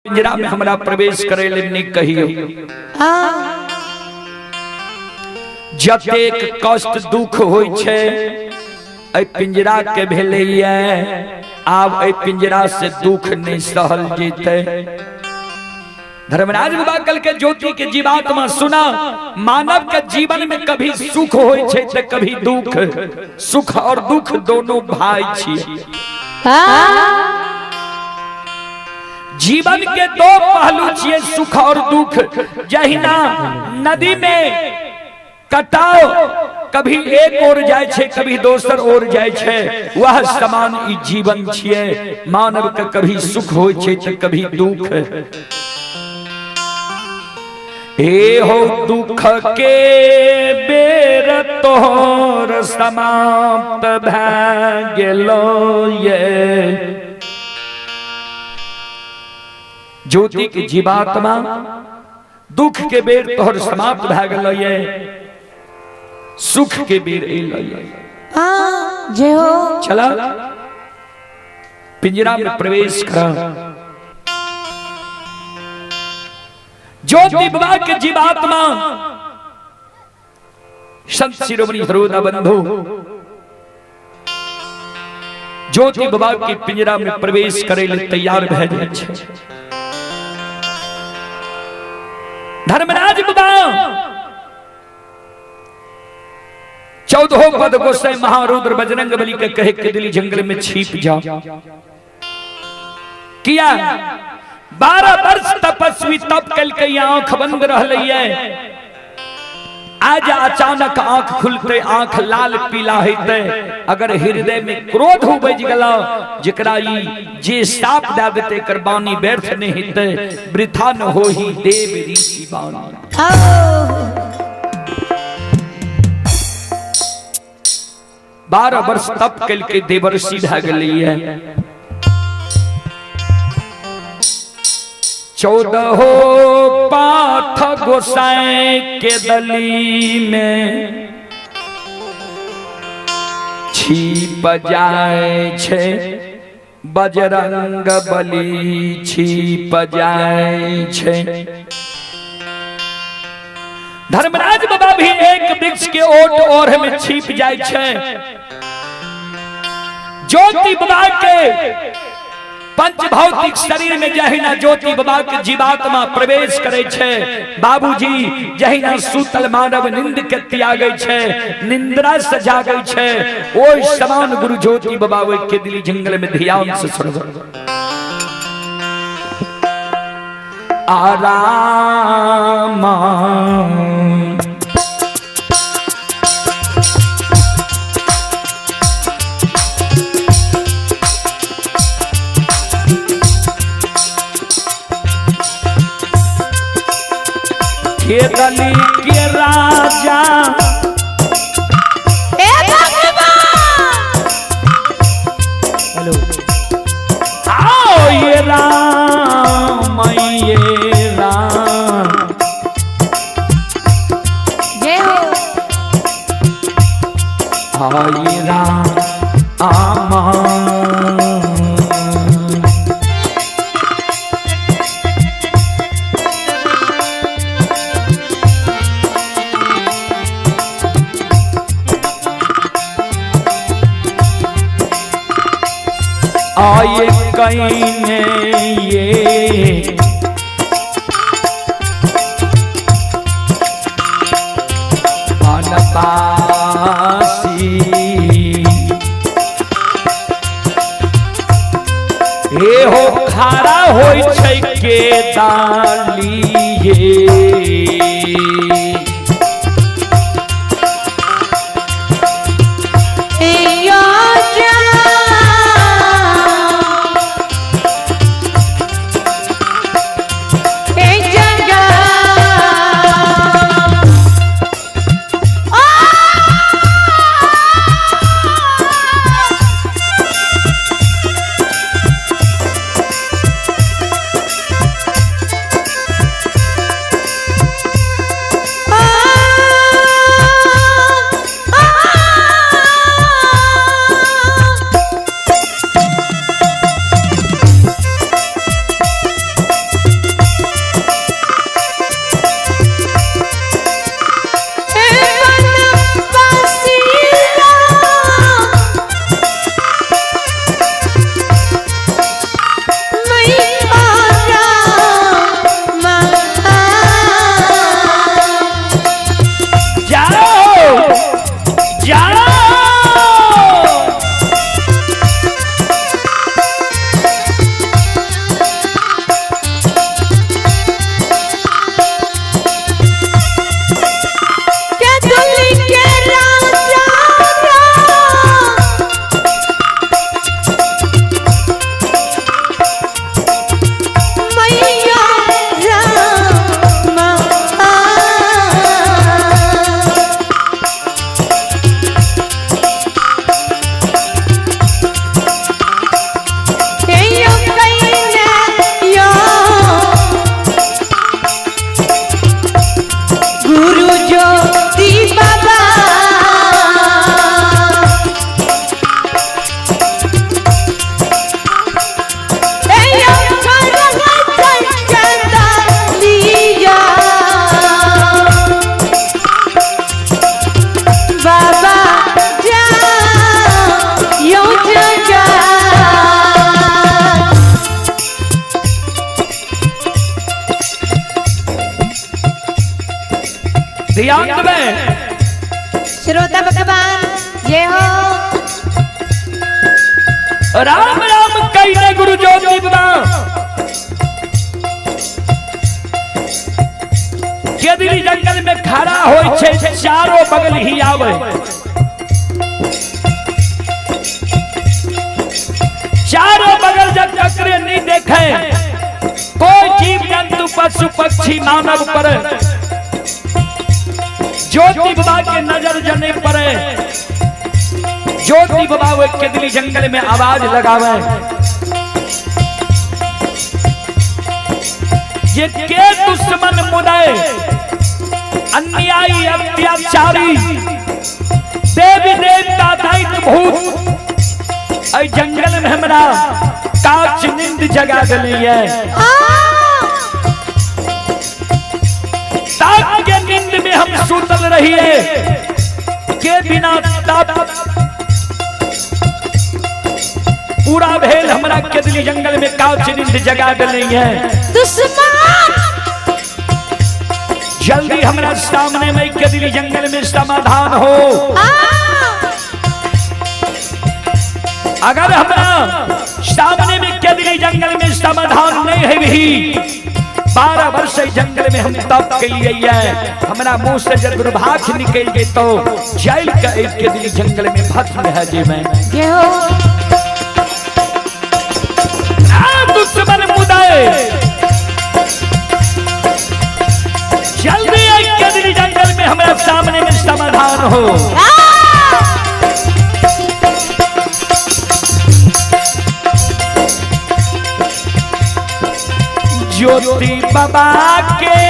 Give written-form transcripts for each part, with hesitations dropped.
पिंजरा में हमरा प्रवेश करे ले नहीं कहियो। जतेक कष्ट दुख होय छे ए पिंजरा के भेलैया, आब ए पिंजरा से दुख नहीं सहल जेते। धर्मराज बाबा कल के ज्योति के जीवात्मा सुना, मानव के जीवन में कभी सुख होय छे ते कभी दुख। सुख और दुख दोनों भाई छियै। जीवन के दो पहलू छियै, सुख और दुख। जहिना नदी में कटाव कभी एक ओर जाय छे कभी दोसर ओर जाय छे, वह समान ई जीवन छियै। मानव के कभी सुख होय छे त कभी दुख। ए हो दुख के बेर तोहर समाप्त भ गेलो ये। ज्योति के जीवात्मा दुख के बेर तोहर समाप्त भ गेलो ये, सुख के बेर एलो ये। जय हो। चला पिंजरा में प्रवेश कर। ज्योति बाबा के जीवात्मा संत शिरोमणि सरोदा बंधु ज्योति बाबा के पिंजरा में प्रवेश करे ले तैयार भए जाय छै। धर्मराज बाबा 14 पद गोसाई महारुद्र बजरंग बली के कहे के दिल्ली जंगल में छिप जाओ किया। 12 वर्ष तपस्वी तप कल के आंख बंद रहलैया, आज अचानक आंख खुलते आंख लाल पीला हेते। अगर हृदय में क्रोध उपज गेला, जेकरा ई जे साप दे देते कर बानी व्यर्थ नहीं हेते, वृथा न होही देव ऋषि बानी। 12 वर्ष तप कल के देवर्षि भ गेलैया। 14 पाठ गोसाई के दली में छिप जाय छे बजरंग बली, छिप जाय छे। धर्मराज बाबा भी एक वृक्ष के ओट ओढ़ में छिप जाय छे। ज्योति बाबा के पंच भौतिक शरीर में जहिना ज्योति बाबा के जीवात्मा प्रवेश करे छे। बाबूजी जहिना सूतल मानव निंद के त्यागे छे, निंद्रा से जागे छे, ओई समान गुरु ज्योति बाबा वे के दिल्ली जंगल में ध्यान से सुनब। आराम के दली के राजा हेलो आओ ये राम ये राम। जय हो। ये राम आमा आये कहीं ये बनवासी, हे हो खारा होय छै के दालिए। ध्यान में श्रोता भगवान जय हो। राम राम कहने गुरु ज्योति बना केदरी जंगल में खड़ा होय छे, चारों बगल ही आवे। चारों बगल जब चक्रे नहीं देखे, कोई जीव जंतु पशु पक्षी मानव पर ज्योति बाबा के नजर जने पड़े। ज्योति बाबा वो केदरी जंगल में आवाज लगावे, ये के दुश्मन मुदय अन्यायी अत्याचारी देवी देवता दैत्य भूत ऐ जंगल में हमरा काच नींद जगा दिली है। ताक के नींद में हम सुतल रहिए के बिना पूरा भेल हमरा केदली जंगल में काच नींद जगा दिली है। जल्दी हमरा सामने में केदली जंगल में समाधान हो। अगर हमरा सामने में केदली जंगल में समाधान नहीं है भी 12 वर्ष जंगल में हम तप के लिए हमरा मुंह से जब दुर्भाग्य निकल गए तो जेल का केदली जंगल में भस्म है जी मैं दुश्मन मुदाए जल्दी केदली जंगल में हमारे सामने में समाधान हो। ज्योति बाबा के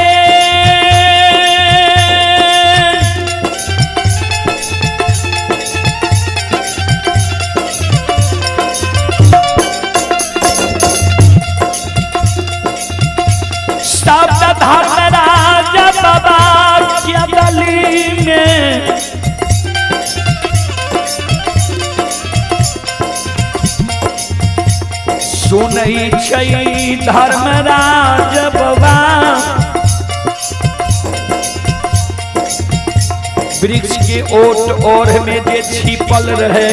शब्द धर्मराज बाबा के गली में सुनई छई धर्मराज बाबा वृक्ष के ओट ओर में जे छिपल रहे।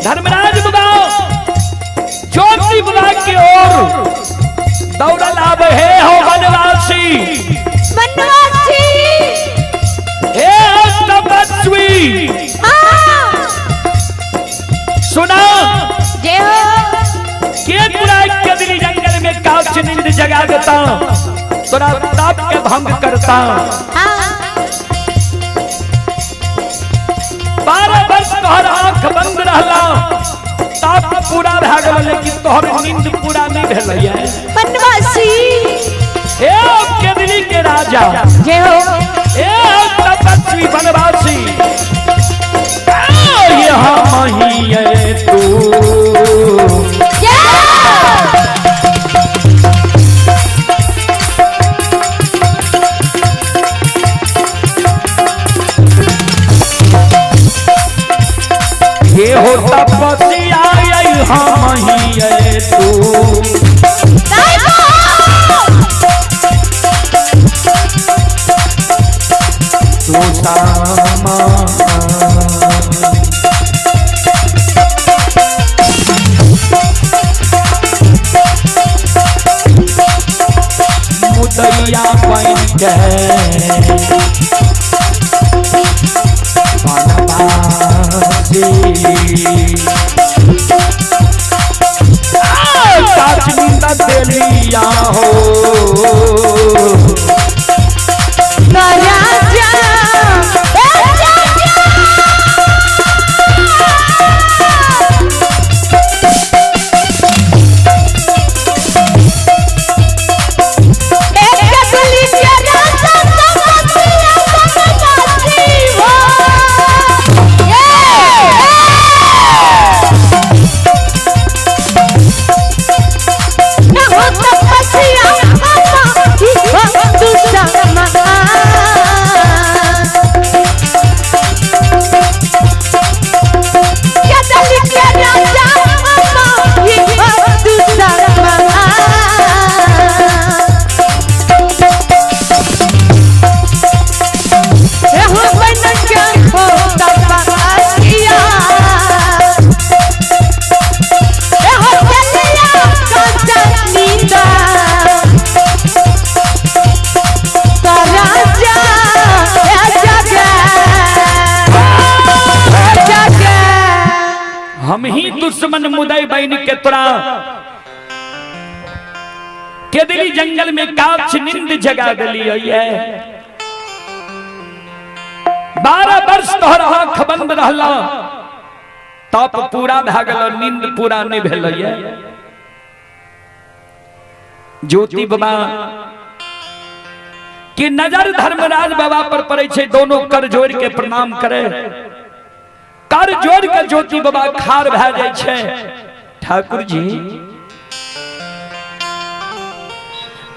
धर्मराज बाबा ज्योति बाबा की ओर दौड़ल आवे हे हो वनवासी हे तपस्वी सुना के पूरा केदली जंगल में काच नींद जगा देता तोरा ताप के भंग करता। 12 वर्ष तोहर आंख बंद रहला ताप पूरा भए गेल लेकिन तोहर नींद पूरा नहीं भेल है। बनवासी हे केदली के राजा जय हो। हे तपस्वी बनवासी यहाँ ही है तू ये हो तपस्या यहाँ ही है तू दुश्मन मुदय बैन के तोरा केदली जंगल में काछ नींद जगा दिली है 12 वर्ष तोहर आंख बंद रहला तप पूरा भ गेल नींद पूरा नहीं भेल है ज्योति बाबा की नजर धर्मराज बाबा पर पड़े छे दोनों कर जोड़ के प्रणाम करे कर जोड़ के ज्योति बाबा खार भ जाय छे ठाकुर जी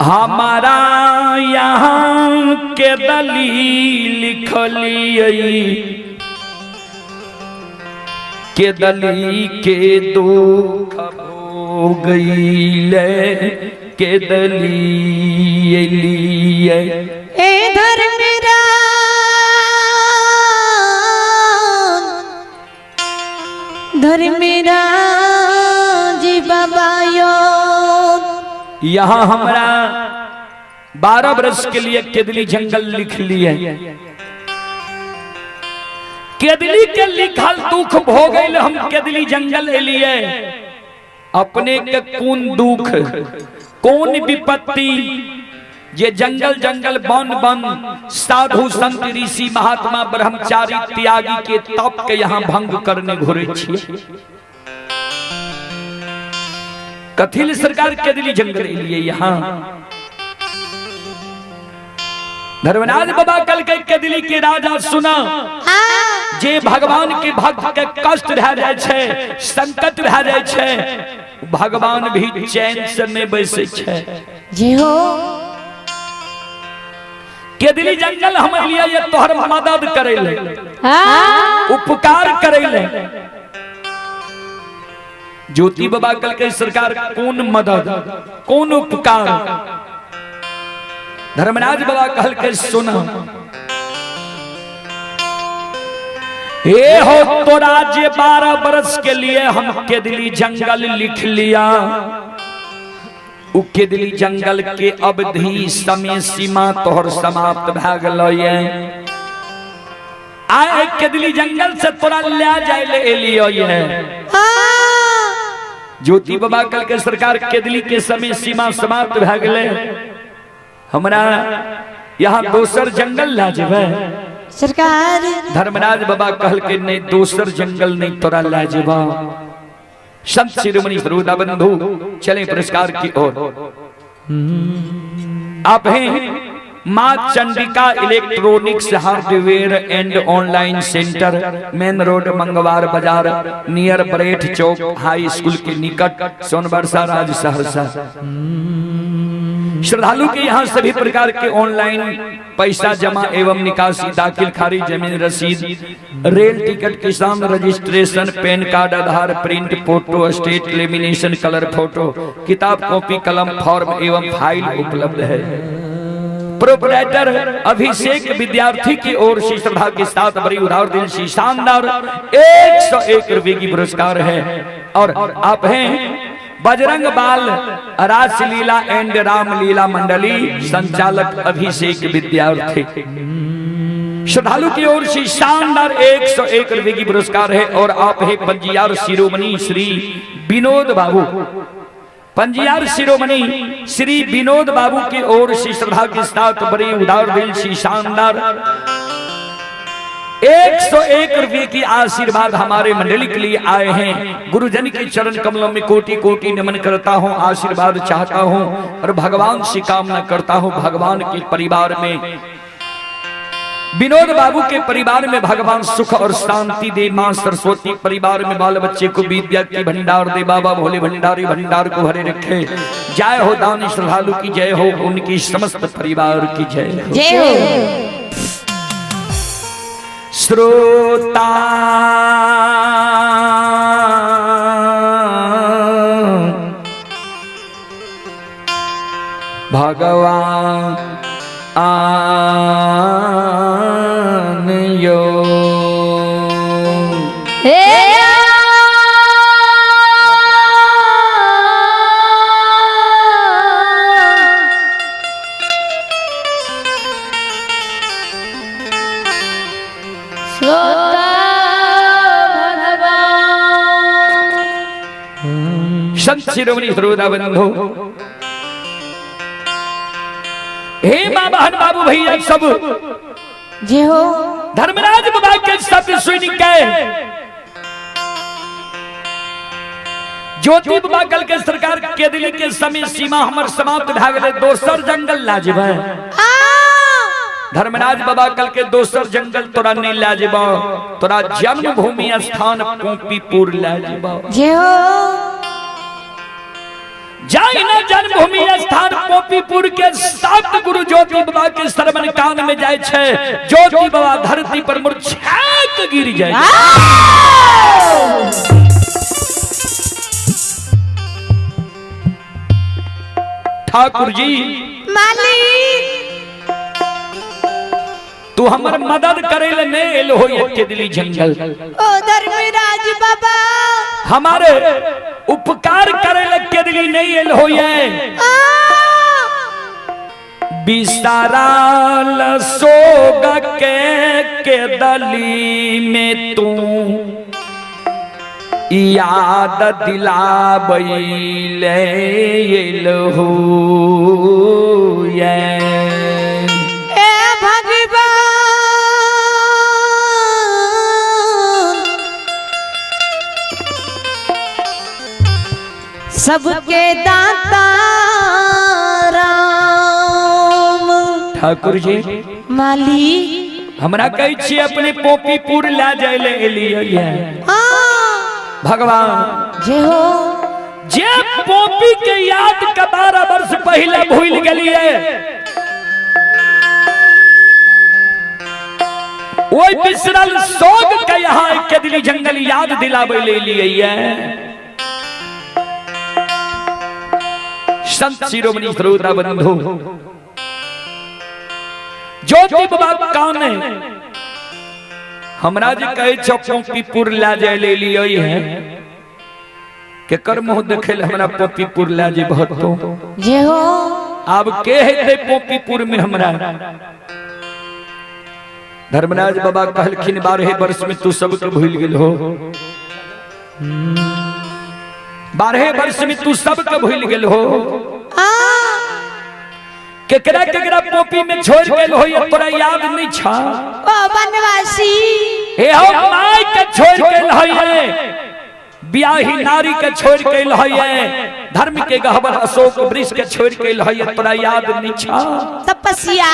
हमारा यहाँ के दलील लिखलिए के दली के दुख हो गईले के दली लिए ए धर्मेरा जी बाबा यहाँ हमारा 12 वर्ष के लिए केदली जंगल लिख लिए केदली के लिखल दुख भोगल हम केदली जंगल लिए अपने के कौन दुख कौन विपत्ति ये जंगल जंगल वन वन साधु संत ऋषि महात्मा ब्रह्मचारी त्यागी के तप के यहाँ भंग करने घुरे छिए कथिल सरकार केदली जंगल लिए यहाँ धर्मराज बाबा कल के केदली के राजा सुना जे भगवान के भक्त के कष्ट रह जाय छे संकट रह जाय छे भगवान भी चैन से नहीं बैसे छे जी हो केदली जंगल हम लिए ये तोहर मदद करेले उपकार करेले ज्योति बाबा कल के सरकार कौन मदद कौन उपकार धर्मराज बाबा कहल के सुना हे हो तोरा जे 12 वर्ष के लिए हम केदली जंगल लिख लिया उ केदली जंगल के अवधि समय सीमा तोहर समाप्त भ गेलय आए केदली जंगल से तोरा ले जाय ले एलियो ज्योति बाबा कल के सरकार केदली के समय सीमा समाप्त भ गेले हमरा यहाँ दोसर जंगल ला जेबे सरकार धर्मराज बाबा कहल के नहीं दोसर जंगल नहीं तोरा ला जेबा संत शिरोमणि सरोदा बंधु चले पुरस्कार की ओर आप हैं Maa Chandika electronics hardware and online centre main road Mangwar बाजार नियर बरेठ चौक हाई स्कूल के निकट सोनबरसा राज्य सहरसा श्रद्धालु के यहाँ सभी प्रकार के ऑनलाइन पैसा जमा एवं निकासी दाखिल खारिज जमीन रसीद रेल टिकट किसान registration PAN card Aadhaar print photo state lamination colour photo किताब कॉपी कलम फॉर्म एवं फाइल उपलब्ध है प्रोपराइटर अभिषेक विद्यार्थी की ओर से श्रद्धा के साथ बड़ी उदार दिल से शानदार 101 रुपए की पुरस्कार है और आप हैं बजरंग बाल रासलीला एंड रामलीला मंडली संचालक अभिषेक विद्यार्थी श्रद्धालु की ओर से शानदार 101 रुपए की पुरस्कार है और आप है पंजियार शिरोमणि श्री विनोद बाबू पंजियार शिरोमणि श्री विनोद बाबू की ओर से श्रद्धा के साथ बड़ी उदार दिल से शानदार 101 रुपए की आशीर्वाद हमारे मंडली के लिए आए हैं गुरुजन के चरण कमलों में कोटि कोटि नमन करता हूं आशीर्वाद चाहता हूं और भगवान से कामना करता हूं भगवान के परिवार में विनोद बाबू के परिवार में भगवान सुख और शांति दे मां सरस्वती परिवार में बाल बच्चे को विद्या की भंडार दे बाबा भोले भंडारी भंडार को भरे रखे जय हो दानी श्रद्धालु की जय हो उनकी समस्त परिवार की जय हो श्रोता भगवान यो शिरोमणि श्रोता बंधु, हे मां बहन बाबू भैया सब, जय हो। धर्मराज बाबा के शब्द सुन के ज्योति बाबा कल के सरकार के दिल के समय सीमा हमर समाप्त भ गेले, दोसर जंगल ला जेबे। धर्मराज बाबा कल के दोसर जंगल तोरा नहीं ला जेबो, तोरा जन्मभूमि स्थान पोपीपुर ला जेबो। जय हो। जाई ना जन्मभूमि स्थान पोपीपुर के सात गुरु ज्योति बाबा के श्रवण कान में जाय छे, ज्योति बाबा धरती पर मूर्छाक गिर जाय। ठाकुर जी मालिक तू हमर मदद करे ले नहीं एल हो के दिली जंगल। ओ धर्मराज बाबा हमारे उपकार करे ले के दिली नहीं एल हो ये। बिसाराल सोग के दली में तू याद दिलाबैले एलहु ये। ए भगवान सबके दाता राम। ठाकुर जी मालिक हमरा कहै छी अपने पोपीपुर ला जाय ले एलियै। भगवान जय हो। जे पोपी के याद का 12 वर्ष पहले भूल गलिए, ओई बिसरल सोग के यहाँ के दिली जंगल याद दिलावे ले लिए। संत शिरोमणि श्रोता बंधु, ज्योति बाबा काने हमरा जे कहे छो पोपीपुर ला जाय ले लियो है के कर मुंह देखे ले हमरा पोपीपुर ला जे बहुत तो। जय हो। अब के हेते पोपीपुर में हमरा। धर्मराज बाबा कहलखिन 12 वर्ष में तू सबके भूल गेल हो। 12 वर्ष में तू सबके भूल गेल हो। केकरा केकरा पोपी में छोड़ गेल हो ये तोरा याद नहीं छा। ओ बनवासी हे हो माई के छोड़ गेल हो ये, ब्याही नारी के छोड़ गेल हो ये, धर्म के गहवर अशोक वृक्ष के छोड़ गेल हो ये तोरा याद नहीं छा। तपस्या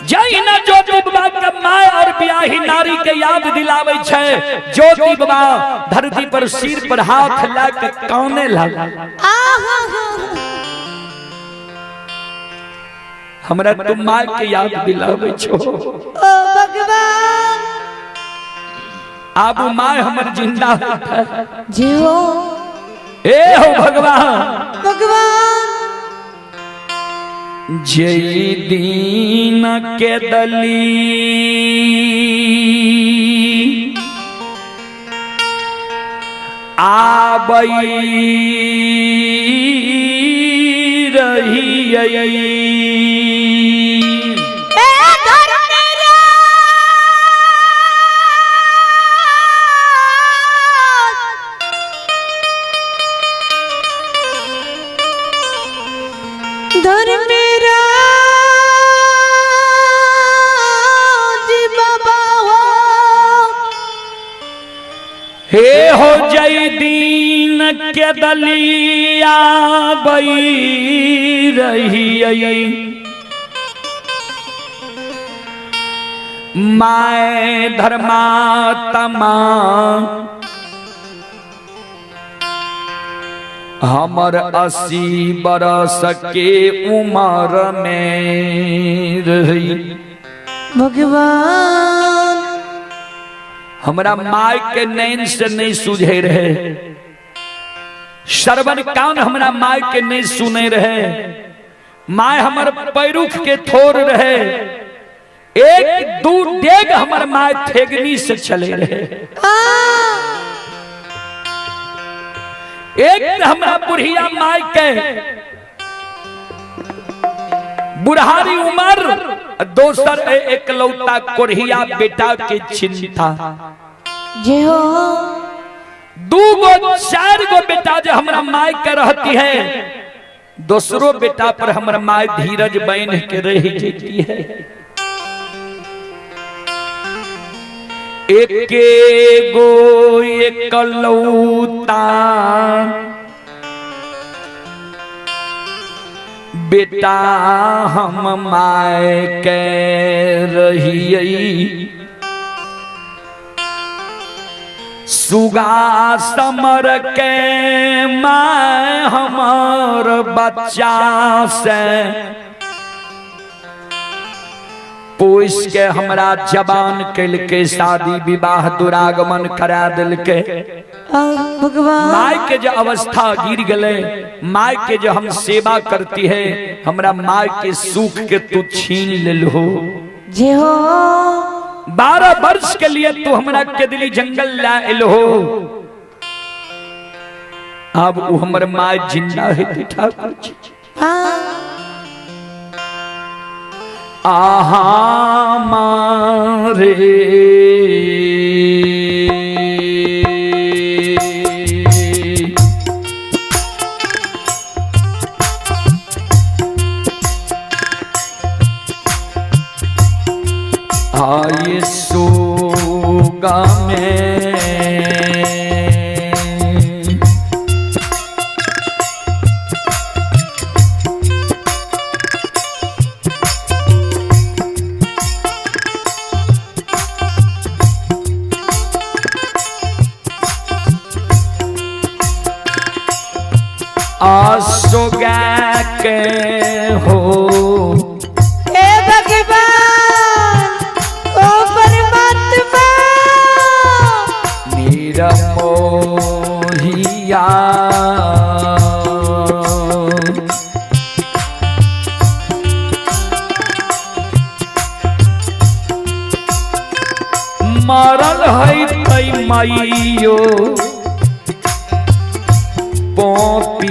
जय ना ज्योति बाबा के माय और ब्याही नारी के याद दिलावे छे। ज्योति बाबा धरती पर सिर पर हाथ ला के काने लगा। हमरा तुम माय के याद दिलावे छो। ओ भगवान आबू माय हमर जिंदा है। जय हो। ए हो भगवान भगवान जय दीन के दली आबई रही। हे हो जय दीन के दलिया बई रही। माय धर्मात्मा हमर 80 बरस के उम्र में रही। भगवान हमरा माय के नैन से नहीं सूझे रहे, श्रवण कान हमरा माय के नहीं सुने रहे। माय हमर पैरुख के थोर रहे, एक दू डेग हमर माय थेगनी से चले रहे। एक हमरा बुढ़िया माय के बुढ़ारी उम्र, दोसर एकलौता कोढ़िया बेटा के चिंता। जय हो। दू गो चार गो बेटा जो हमारा माई के रहती है, दूसरो बेटा पर हमारा माई धीरज बन के रह जाती है। एके गो एकलौता बेटा हम माय के रहियई, सुगा समर के माय हमार बच्चा से पोस के हमरा जवान कल के शादी विवाह दुरागमन करा दिल के। भगवान माय के जो अवस्था गिर गले, माय के जो हम सेवा करती है, हमरा माय के सुख के तू छीन ले लो। जे हो 12 वर्ष के लिए तू हमरा के दिली जंगल ला एलो, अब वो हमर माय जिंदा है ठाकुर जी। आहा मारे आये सोगा में आसोगा के हो हे भगवान ओ परमात्मा मेरा मोहिया मारल है तई माइयो पोपी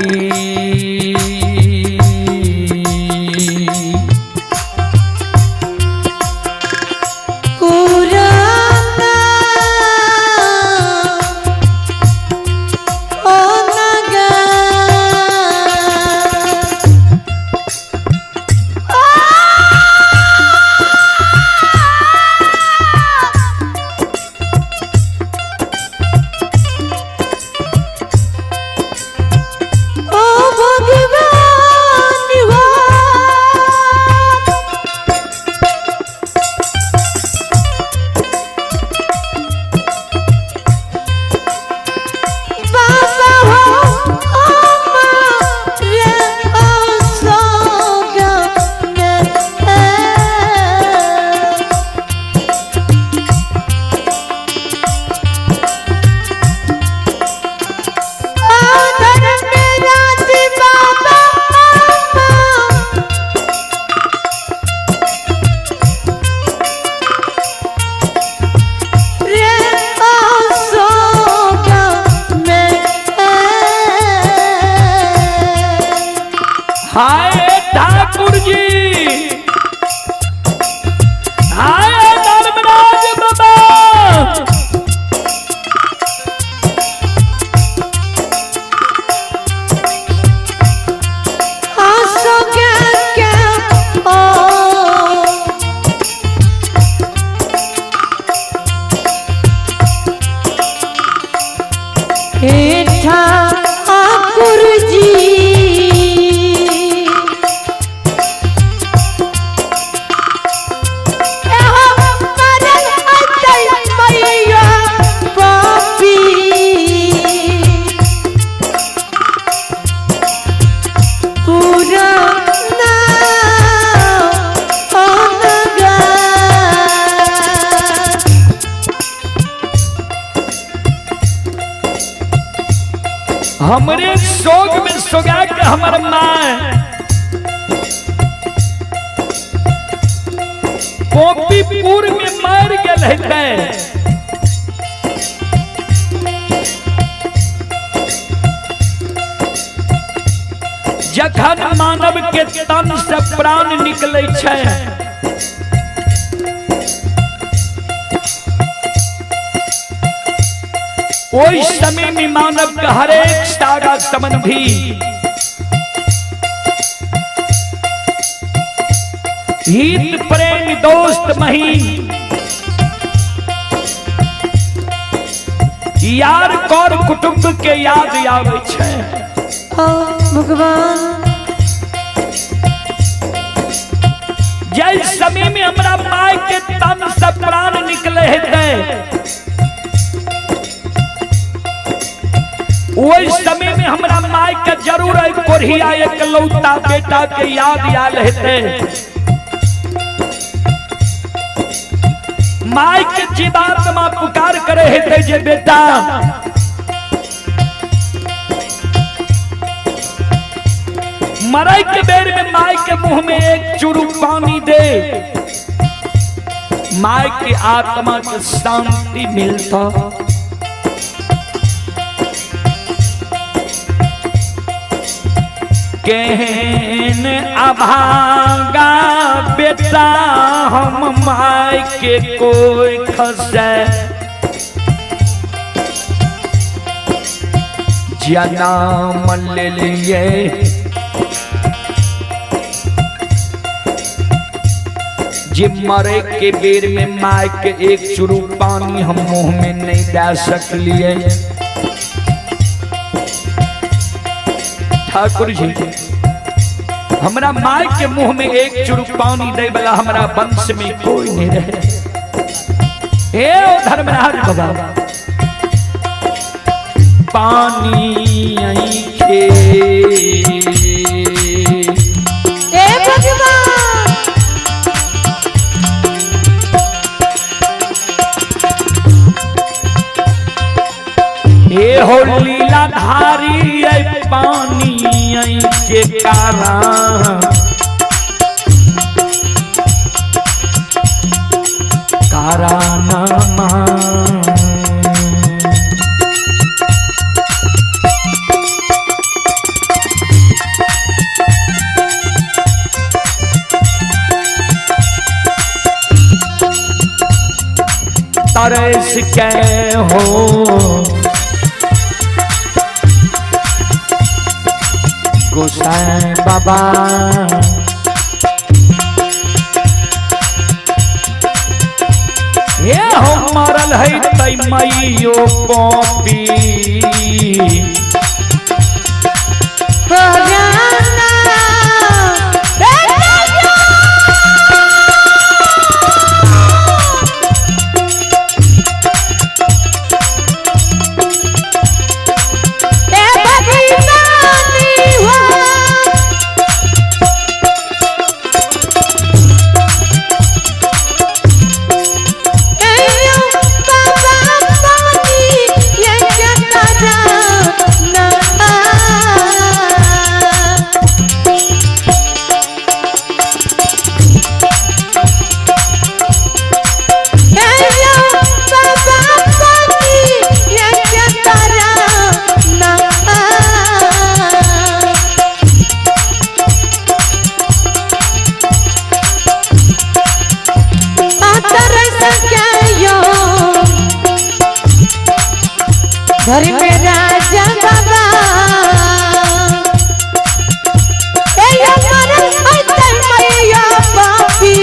कुराना ओ नगा हाय ठाकुर जी, हाय धर्मराज बाबा, आसो क्या ओ हे ठाकुर जी हमरे सोग में सोगा के हमर माँ पोपीपुर में मर गल है। जखन मानव के तन से प्राण निकले छै, उस समय में मानव का हर एक सागा संबंधी हित प्रेम दोस्त महीन यार कर कुटुंब के याद आवे छै। भगवान जिस समय में हमरा माय के तन से प्राण निकले हेते उस समय में हमरा माय के जरूर एक कोरिया एक लौता बेटा के याद आल हेते। माय के जीवात्मा पुकार करे हेते जे बेटा मरई के बेर में माय के मुंह में एक चुरुक पानी दे, माय की आत्मा को शांति मिलता। कहन अभागा बेटा हम माय के कोई खसे जन्म ले लिए जे मरे के बेर में माय के एक चुरुक पानी हम मुंह में नहीं दे सकलिए। ठाकुर जी हमरा माय के मुंह में एक चुरुक पानी दे वाला हमरा वंश में कोई नहीं रहे। हे धर्मराज बाबा पानी आई खे भगवान हे हो लीला धारी पानी के कारण कारानामा तरस के हो गोसाई बाबा ये हो मरल है तई मैयो पपी घर में राजा बाबा मैया पापी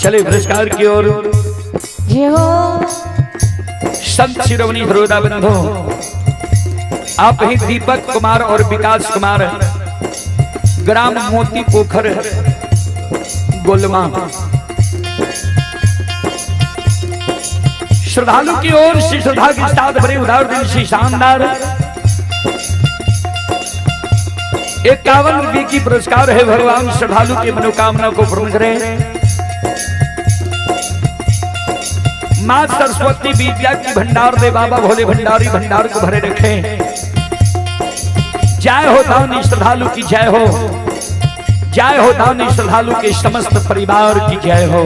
चले पुरस्कार की ओर। संत शिरोमणि हृदय बंधु आप ही दीपक कुमार और विकास कुमार ग्राम मोती पोखर गोलमा श्रद्धालु की ओर से श्रद्धा के साथ भरे उदार दिल से शानदार 51 रुपये की पुरस्कार है। भगवान श्रद्धालु की मनोकामना को पूर्ण करें। मां सरस्वती विद्या की भंडार दे बाबा भोले भंडारी भंडार को भरे रखें। जय हो दानी श्रद्धालु की जय हो, जय हो दानी श्रद्धालु के समस्त परिवार की जय हो।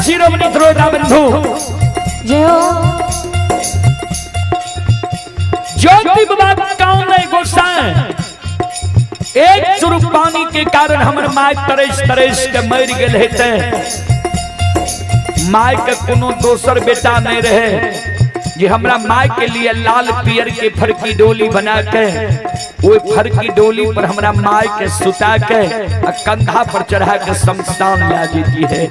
शिरोमणि द्रोदा बंधु जय हो ज्योति बाबा कौन है गोसाई एक चुरुक पानी के कारण हमर माय तरस तरस के मर गेल हेते माय के कोनो दोसर बेटा नहीं रहे जे हमरा माय के लिए लाल पियर के फरकी डोली बना के वो फरकी डोली पर हमरा माय के सुता के कंधा पर चढ़ा के शमशान ला देती है।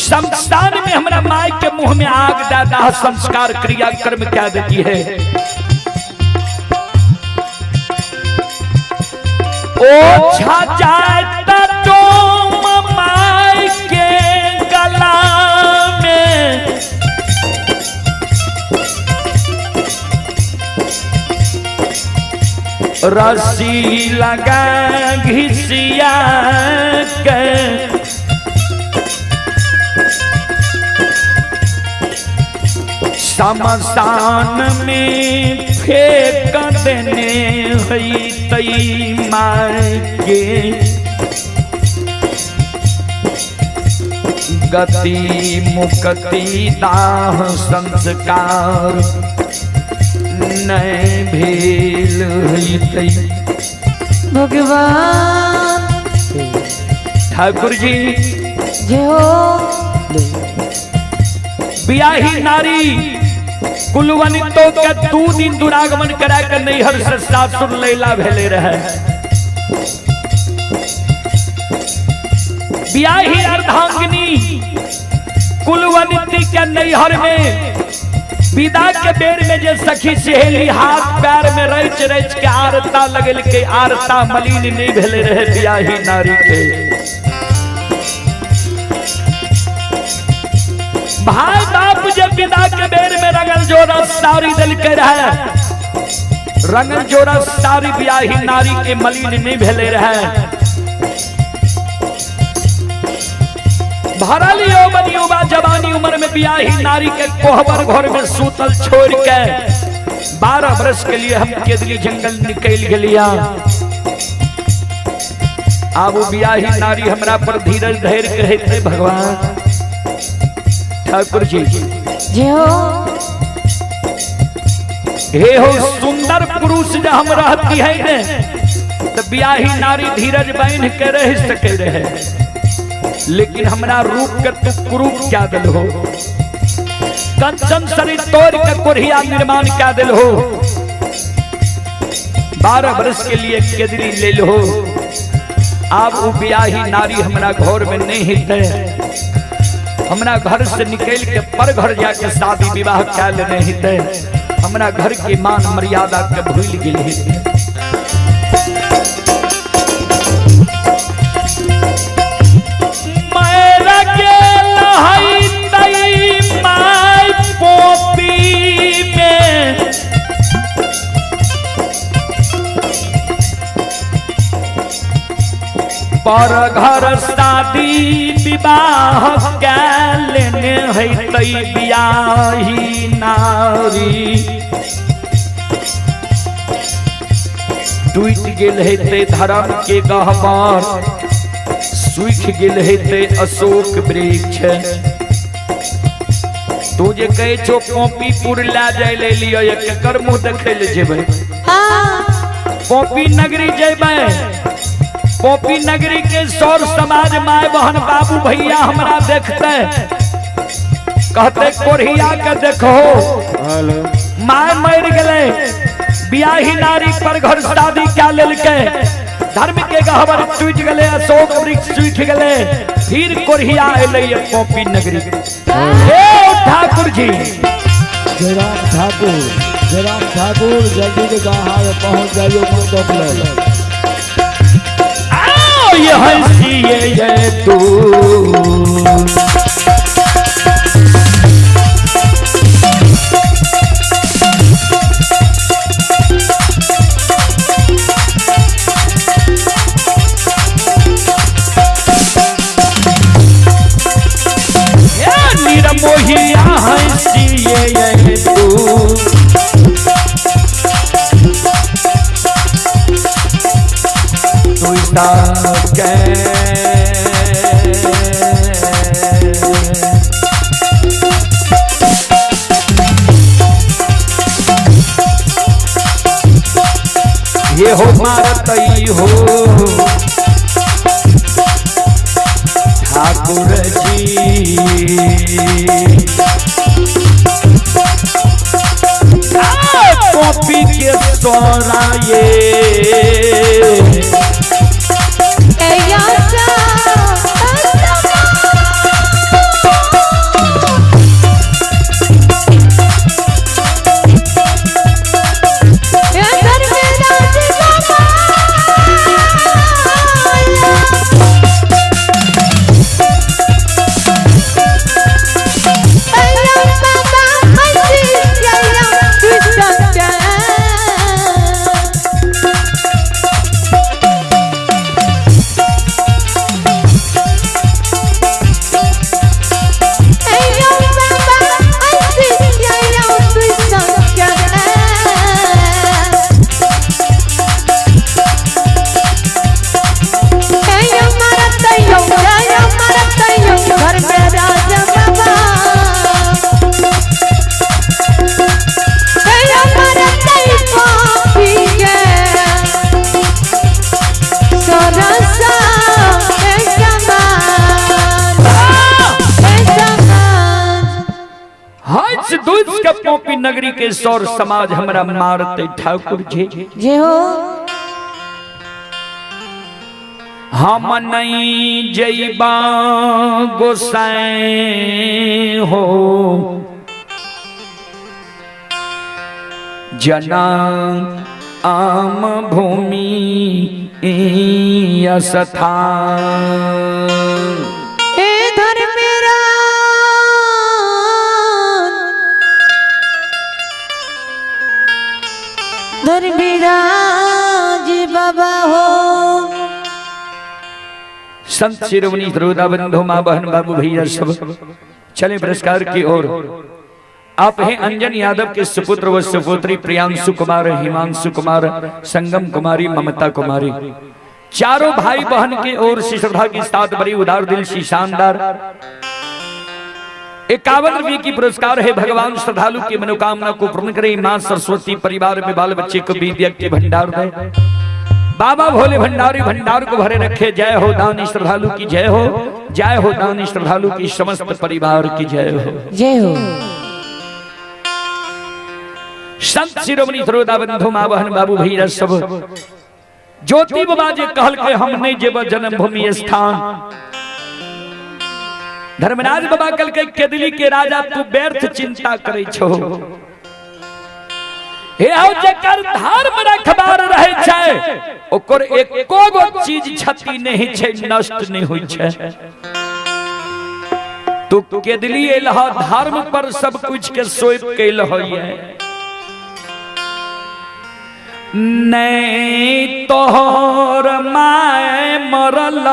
शमशान में हमरा माय के मुंह में आग दादा संस्कार क्रिया कर्म क्या देती है। ओ छा जाए तो माय के गला में रस्सी लगा घिसिया के शमशान में फेंक देने हई तई मार के गति मुक्ति दाह संस्कार नहीं भेल हई तई। भगवान ठाकुर जी जय हो बियाही नारी कुलवनितो के 2 दिन दुरागमन करा के नैहर से सासुर लैला भेले रहे। बियाही अर्धांगिनी कुलवनिती के नैहर में विदा के बेर में जे सखी सहेली हाथ पैर में रच रच के आरता लगल के आरता मलिन नहीं भेले रहे बियाही नारी के। भाई बाप जब विदा के बेर में रंगल जोरा सारी दल के रहे रंगल जोरा सारी बियाही नारी के मलिन नहीं भेले रहे। भरल यौवन युवा जवानी उम्र में बियाही नारी के कोहबर घर में सूतल छोड़ के 12 वर्ष के लिए हम केदली जंगल निकल गलिया। अब बियाही नारी हमरा पर धीरज धैर्य कहते भगवान। ठाकुर जी जय हो हे हो सुंदर पुरुष जब हम रहती है ने तो बियाही नारी धीरज बांध के रह सके रहे, लेकिन हमरा रूप के तू कुरूप क्या दिल हो। कंचन शरीर तोड़ के कोरिया निर्माण क्या दिल हो। 12 वर्ष के लिए केदरी ले लो। अब वो बियाही नारी हमरा घर में नहीं हिलते, हमरा घर से निकल के पर घर जाके शादी विवाह क्या लेने हिते। हमरा घर के मान मर्यादा के भूल गेल हिते। मेरा गेल हई तई माय पोपी में पर घर शादी विवाह क्या लेने है तई बियाही नारी। टूट गेल है ते धर्म के गहवर, सूख गेल है ते अशोक वृक्ष। तू जे कहे छो कॉपी पुर ला जाय ले लियो एकर मुंह देखे ले जेबै। कॉपी नगरी जेबै, कॉपी नगरी के सौर समाज माय बहन बाबू भैया हमरा देखते कहते कोरिया के देखो माय मर गए बियाही नारी पर घर शादी क्या लेलके। धर्म के गहवर टूट गए, अशोक वृक्ष सूख गए, फिर कोरिया अलै कॉपी नगरी। ठाकुर जी जयराम ठाकुर जल्दी के गाँव पहुँच जाइए। ये हंसिए तू निरमोहिया हंसिए तू तुझा के हो ठाकुर जी कॉपी के सोराए पोपी नगरी के सौर समाज हमरा मारते ठाकुर जी जय हो हम नहीं जईबा गोसाई हो जना आम भूमि स्थान धर्मराज बाबा हो संत शिरोमणि श्रोता बंधु माँ बहन बाबू भैया सब चले पुरस्कार की ओर। आप हैं अंजन यादव के सुपुत्र व सुपुत्री प्रियांशु कुमार, हिमांशु कुमार, संगम कुमारी, ममता कुमारी, चारों भाई बहन की ओर से श्रद्धा की साथ बड़ी उदार दिल से शानदार 51 रुपये की पुरस्कार है। भगवान श्रद्धालु की मनोकामना को पूर्ण करे। मां सरस्वती परिवार में बाल बच्चे को विद्या के भंडार दे। बाबा भोले भंडारी भंडार को भरे रखे। जय हो दानी श्रद्धालु की जय हो, जय हो दानी श्रद्धालु की समस्त परिवार की जय हो, जय हो। संत शिरोमणि श्रोता बंधु मां बहन बाबू भैया सब ज्योति बाबा जी कहल के हम नहीं जेब जन्मभूमि स्थान। धर्मराज बाबा कल के केदली के राजा तू व्यर्थ चिंता करे छो। हे हो जकर धर्म रखबार रहे छै ओकर एको गो चीज क्षति नहीं छै, नष्ट नहीं होई छै। तू केदली एलह धर्म पर सब कुछ के सोइप कैल होइए। नहीं तोहर माय मरल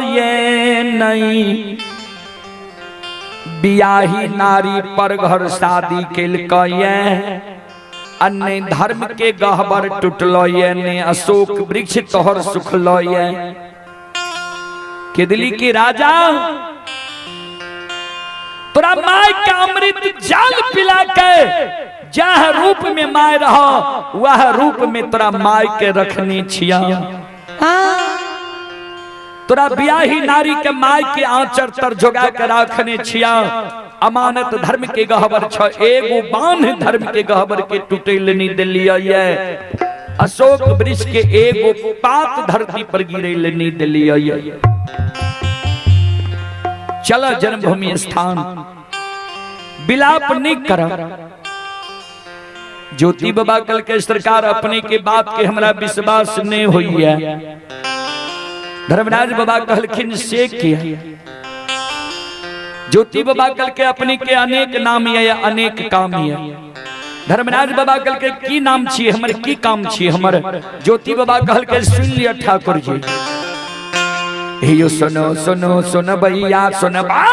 ये नहीं बियाही नारी पर घर शादी कैल अन्य धर्म के गहबर टूटलो ये ने अशोक वृक्ष तोहर सुखलो ये। केदली के राजा तोरा माय का अमृत जल पिला के जह रूप में माय रहो वह रूप में तोरा माय के रखनी छिया। तोरा बियाही नारी के माय के आंचर तर जोगा के राखने छिया। अमानत धर्म के गहबर छ एगो बांध धर्म के गहबर के टूटेल नहीं दिलिया ये। अशोक वृक्ष के एगो पात धरती पर गिरेल नहीं दिलिया ये। चला जन्मभूमि स्थान विलाप नहीं कर। ज्योति बाबा कल के सरकार अपने के बात के हमरा विश्वास नहीं हुई है। धर्मराज बाबा कहलखिन से किया। ज्योति बाबा कल के अपने के अनेक नाम है, अनेक काम है। धर्मराज बाबा कल के की नाम छिए, हमर की काम छिए हमर। ज्योति बाबा कहल के सुन लिया ठाकुर जी। हे सुनो सुनो सुन भैया सुन बा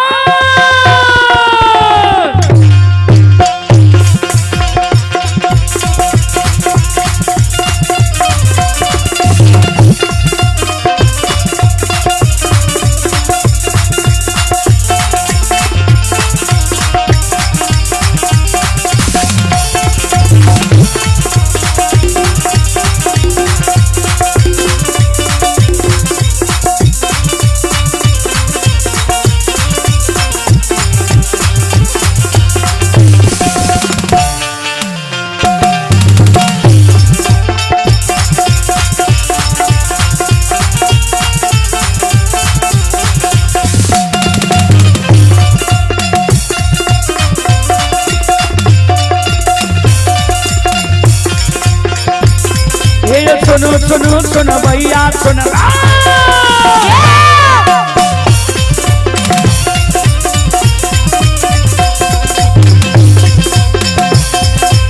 सुनो सुनो सुन भैया सुन,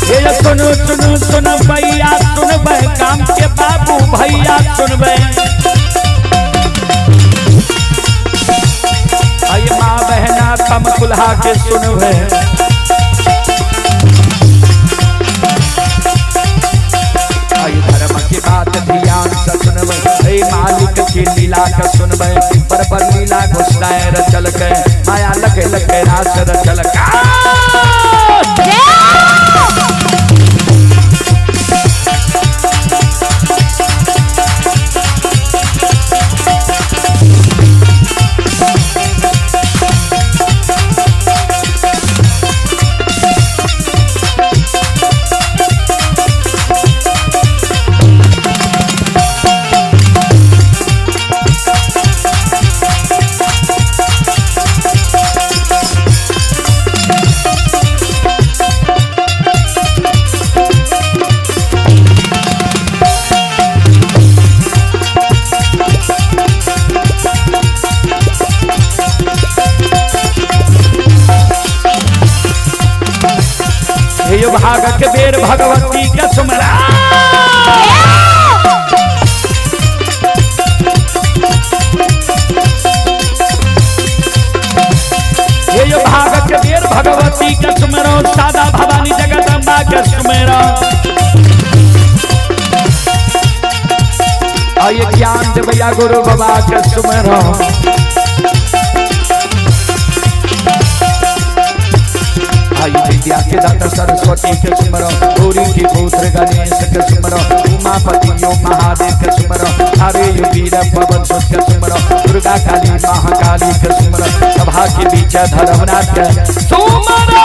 ये सुनो सुनो सुन भैया सुन बे, काम के बाबू भैया सुन बे, आइए माँ बहना तम कुल्हा के सुन बे, धर्म की बात ध्यान से सुनबे, मालिक की लीला के सुनबे, पर लीला घुसनाए रचल के, माया लगे लगे रास रचल का। भागत बेर भगवती का सुमरा, ये जो भागत बेर भगवती का सुमरो, सादा भवानी जगदम्बा का सुमेरा, आइए ज्ञान देवैया गुरु बाबा का सुमेरा, विद्या के दाता सरस्वती के सुमरो, गौरी की पुत्र गणेश के सुमरो, उमापति यो महादेव के सुमरो, हरे यो वीर पवन सुत के सुमरो, दुर्गा काली महाकाली के सुमरो, सभा के बीच धर्मनाथ के सुमरो।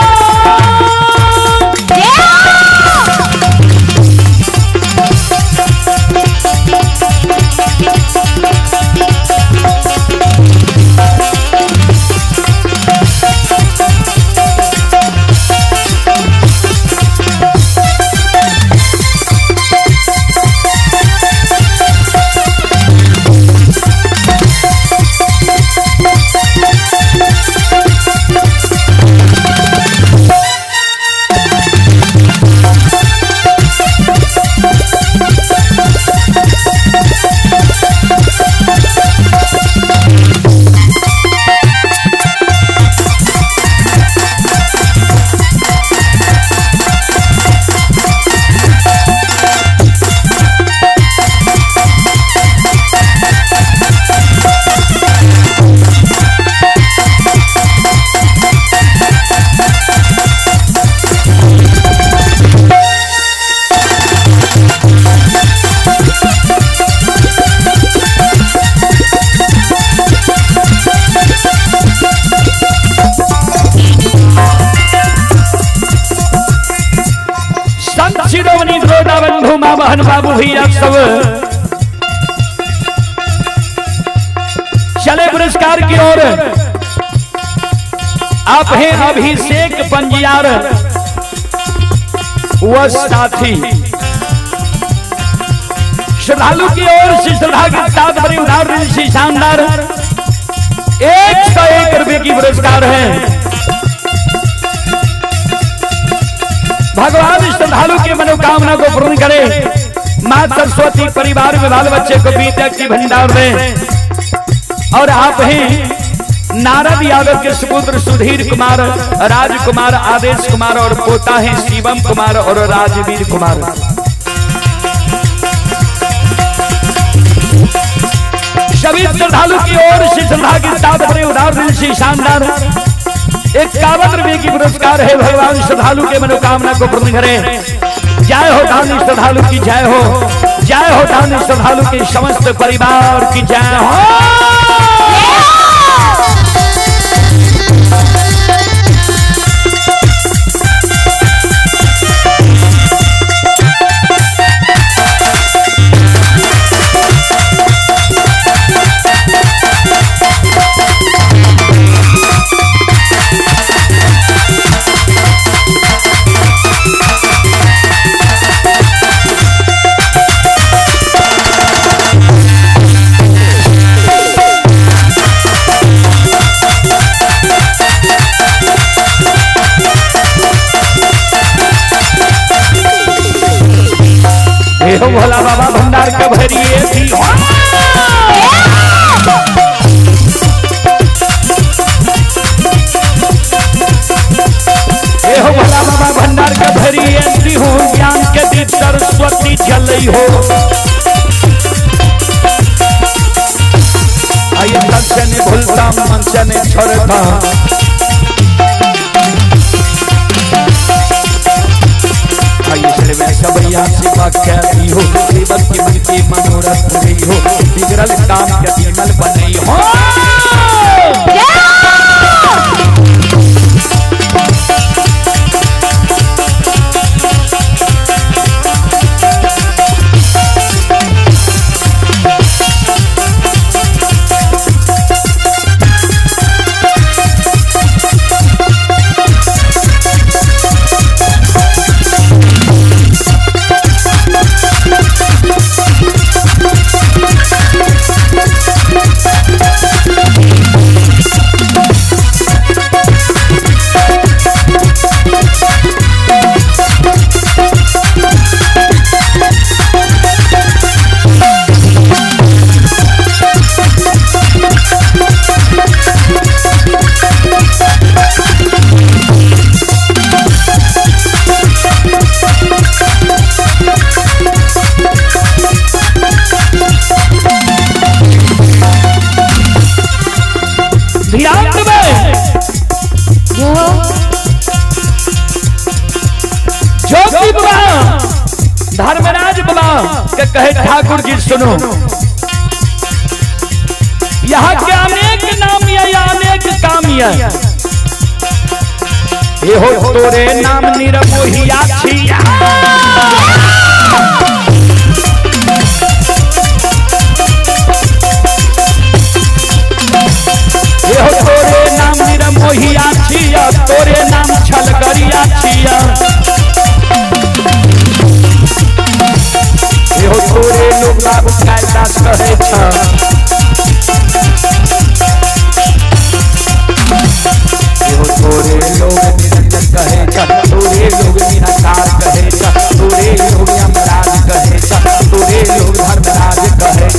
बहन बाबू भैया सब चले पुरस्कार की ओर। आप हैं अभिषेक पंजियार व साथी श्रद्धालु की ओर से श्रद्धा के साथ बड़े उदाहरण से शानदार 101 रुपए की पुरस्कार है। भगवान श्रद्धालु की मनोकामना को पूर्ण करे। मां सरस्वती परिवार में बाल बच्चे को विद्या की भंडार में। और आप हैं नारद यादव के सुपुत्र सुधीर कुमार, राजकुमार, आदेश कुमार और पोता है शिवम कुमार और राजवीर कुमार। सभी श्रद्धालु की ओर से श्रद्धा के साथ बड़े उदाहरण से शानदार 51 रुपए की पुरस्कार है। भगवान श्रद्धालु के मनोकामना को पूर्ण करें। जय हो धानी श्रद्धालु की जय हो, जय हो धानी श्रद्धालु के समस्त परिवार की जय हो। हो भोला बाबा भंडार के भरिए भी हो हो भोला बाबा भंडार के भरिए भी हो ज्ञान के दी सरस्वती जलई हो आइए मन से नहीं भूलता मन से नहीं छोड़ता सबैया सेवा कहती हो सेवक की मन की मनोरथ रही हो बिगड़ल काम के विमल बनई हो धर्मराज बाबा के कहे ठाकुर जी सुनो यहाँ के अनेक नाम या अनेक काम ये हो तोरे नाम निरमोहिया छिया ये हो तोरे नाम निरमोहिया छिया तोरे नाम छलगरिया छिया हो तोरे लोग लाभ कैलाश कहे हो तोरे लोग निरंजन कहे तोरे लोग निराकार कहे तोरे लोग यमराज कहे तोरे लोग धर्मराज कहे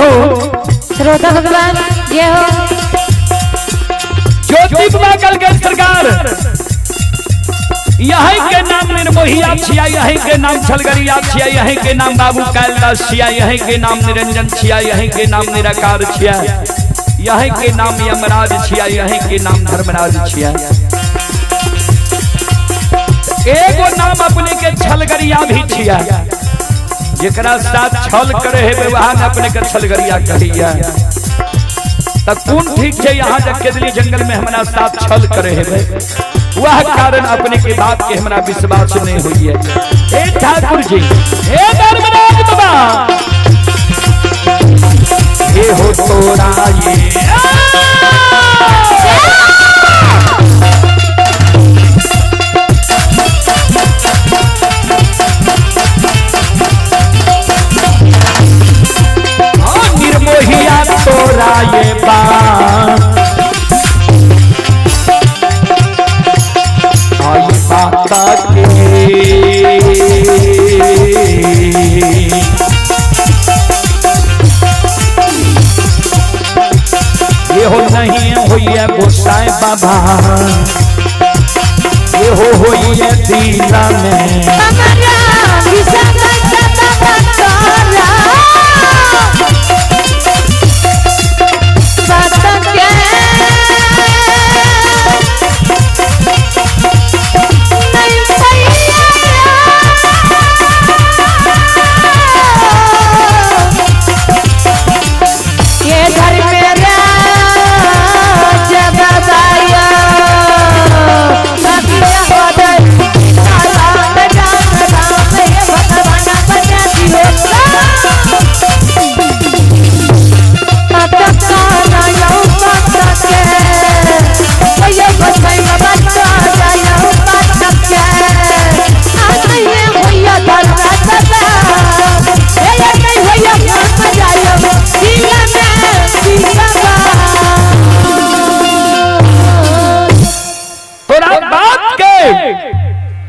श्रोता भगवान जय हो ज्योति बाबा कल के सरकार यही के नाम निर्मोहिया छिया यही के नाम छलगरिया छिया यही के नाम बाबू कैलाश छिया यही के नाम निरंजन छिया यही के नाम निराकार छिया यही के नाम यमराज छिया यही के नाम धर्मराज छिया एगो नाम अपने के छलगरिया भी छिया जेकरा साथ छल करे है व्यवहार अपने के छलगरिया कहिया तब कौन ठीक है यहाँ जब केदली जंगल में हमारा साथ छल करे है वह कारण अपने के बात के हमारा विश्वास नहीं हुई है हे ठाकुर जी हे धर्मराज बाबा ये हो तोरा ये नहीं होइए गोसाई बाबा ये होइए दिला में हमारा विषा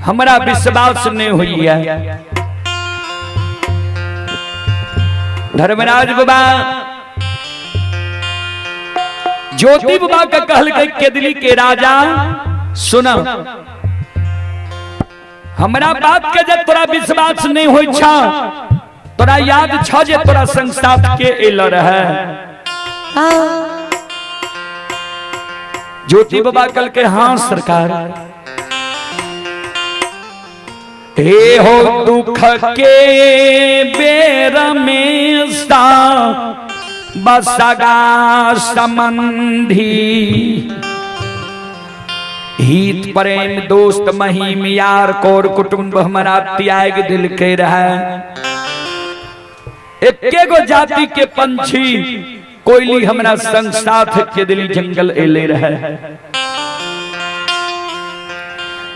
हमारा विश्वास नहीं हुई है। धर्मराज बाबा ज्योति बाबा का कहल के केदली के राजा सुना हमारा बात के जब तोरा विश्वास नहीं होई छा तोरा याद छ जे तोरा संसार के एल रहे ज्योति बाबा कल के हाँ सरकार हे हो दुख के बेर में सा बसगा संबंधी हित प्रेम दोस्त महिम यार कोर कुटुंब हमारा त्याग दिल के रहे एके गो जाति के पंछी कोयली हमारा संग साथ के दिली जंगल एले रहे।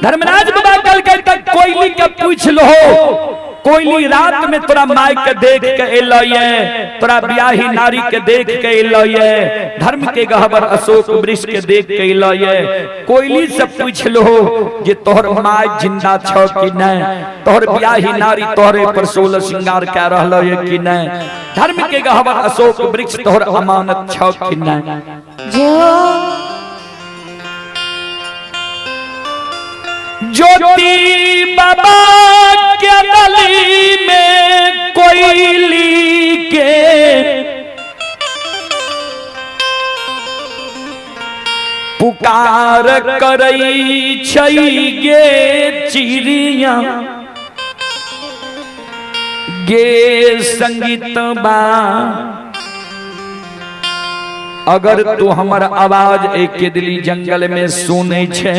धर्मराज बाबा कल के तक कोयली के पूछ लो कोयली रात में तोरा माई के देख के एलो ये तोरा ब्याही नारी के देख के एलो ये धर्म के गहबर अशोक वृक्ष के देख के एलो ये कोयली से पूछ लो जे तोहर माई जिंदा छ कि नहीं तोहर ब्याही नारी तोहरे पर 16 श्रृंगार कर रहलो ये कि नहीं धर्म के गहबर अशोक वृक्ष तोहर अमानत छ कि नहीं ज्योति बाबा के गली में कोयली के पुकार करई छई गे चिड़िया गे संगीत बा अगर तू हमर आवाज एक के दिली जंगल में सुने छे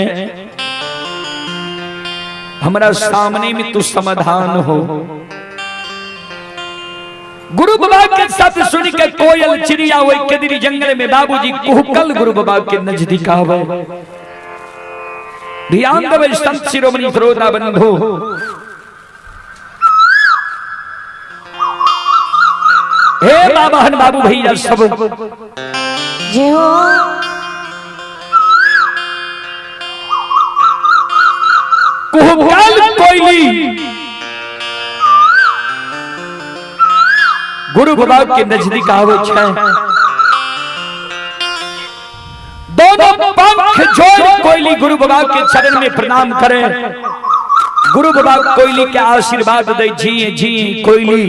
हमारा सामने में तू समाधान हो। गुरु बाबा के साथ सुन के कोयल चिड़िया वही केदरी जंगल में बाबूजी कुहकल गुरु बाबा के नजदीक आवे ध्यान देवे संत शिरोमणि श्रोता बंधु हे बाबा हन बाबू भैया सब जय हो कुहकल कोयली गुरु बाबा के नजदीक आवे छे दोनों पंख जोड़ कोयली गुरु बाबा के चरण में प्रणाम करे गुरु बाबा कोयली के आशीर्वाद दे जी जी कोयली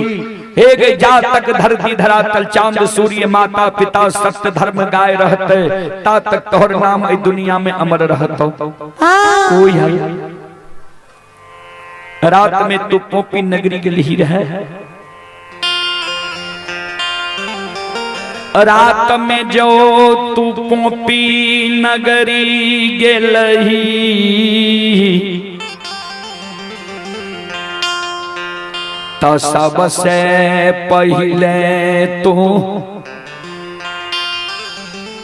हे गे जा तक धरती धरा तल चांद सूर्य माता पिता सत्य धर्म गाय रहते ता तक तोहर नाम इस दुनिया में अमर रहतो कोई है रात में तू पोपी नगरी गली रहे रात में जो तू पोपी नगरी गेलही तो सबसे पहले तू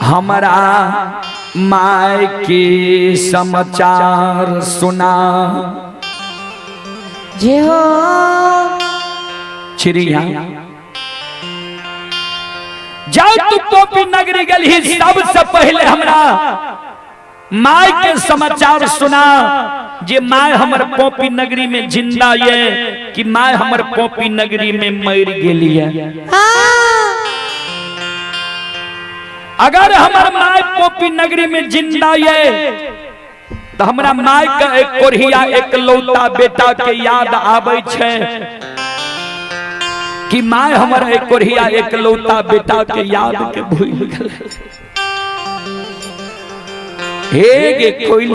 हमारा माय के समाचार सुना जय हो चिड़िया जाओ तू पोपी नगरी गली सबसे पहले हमरा माय के समाचार सुना जे माय हमर पोपी नगरी में जिंदा ये कि माय हमर पोपी नगरी में मर गेली है अगर हमार माय पोपी नगरी में जिंदा ये तो हमरा माय का एक कोरिया एक लौता बेटा के याद आवे छे कि माय हमारा एक कोरिया एक लौता बेटा के याद के भूल गल। हे गे कोई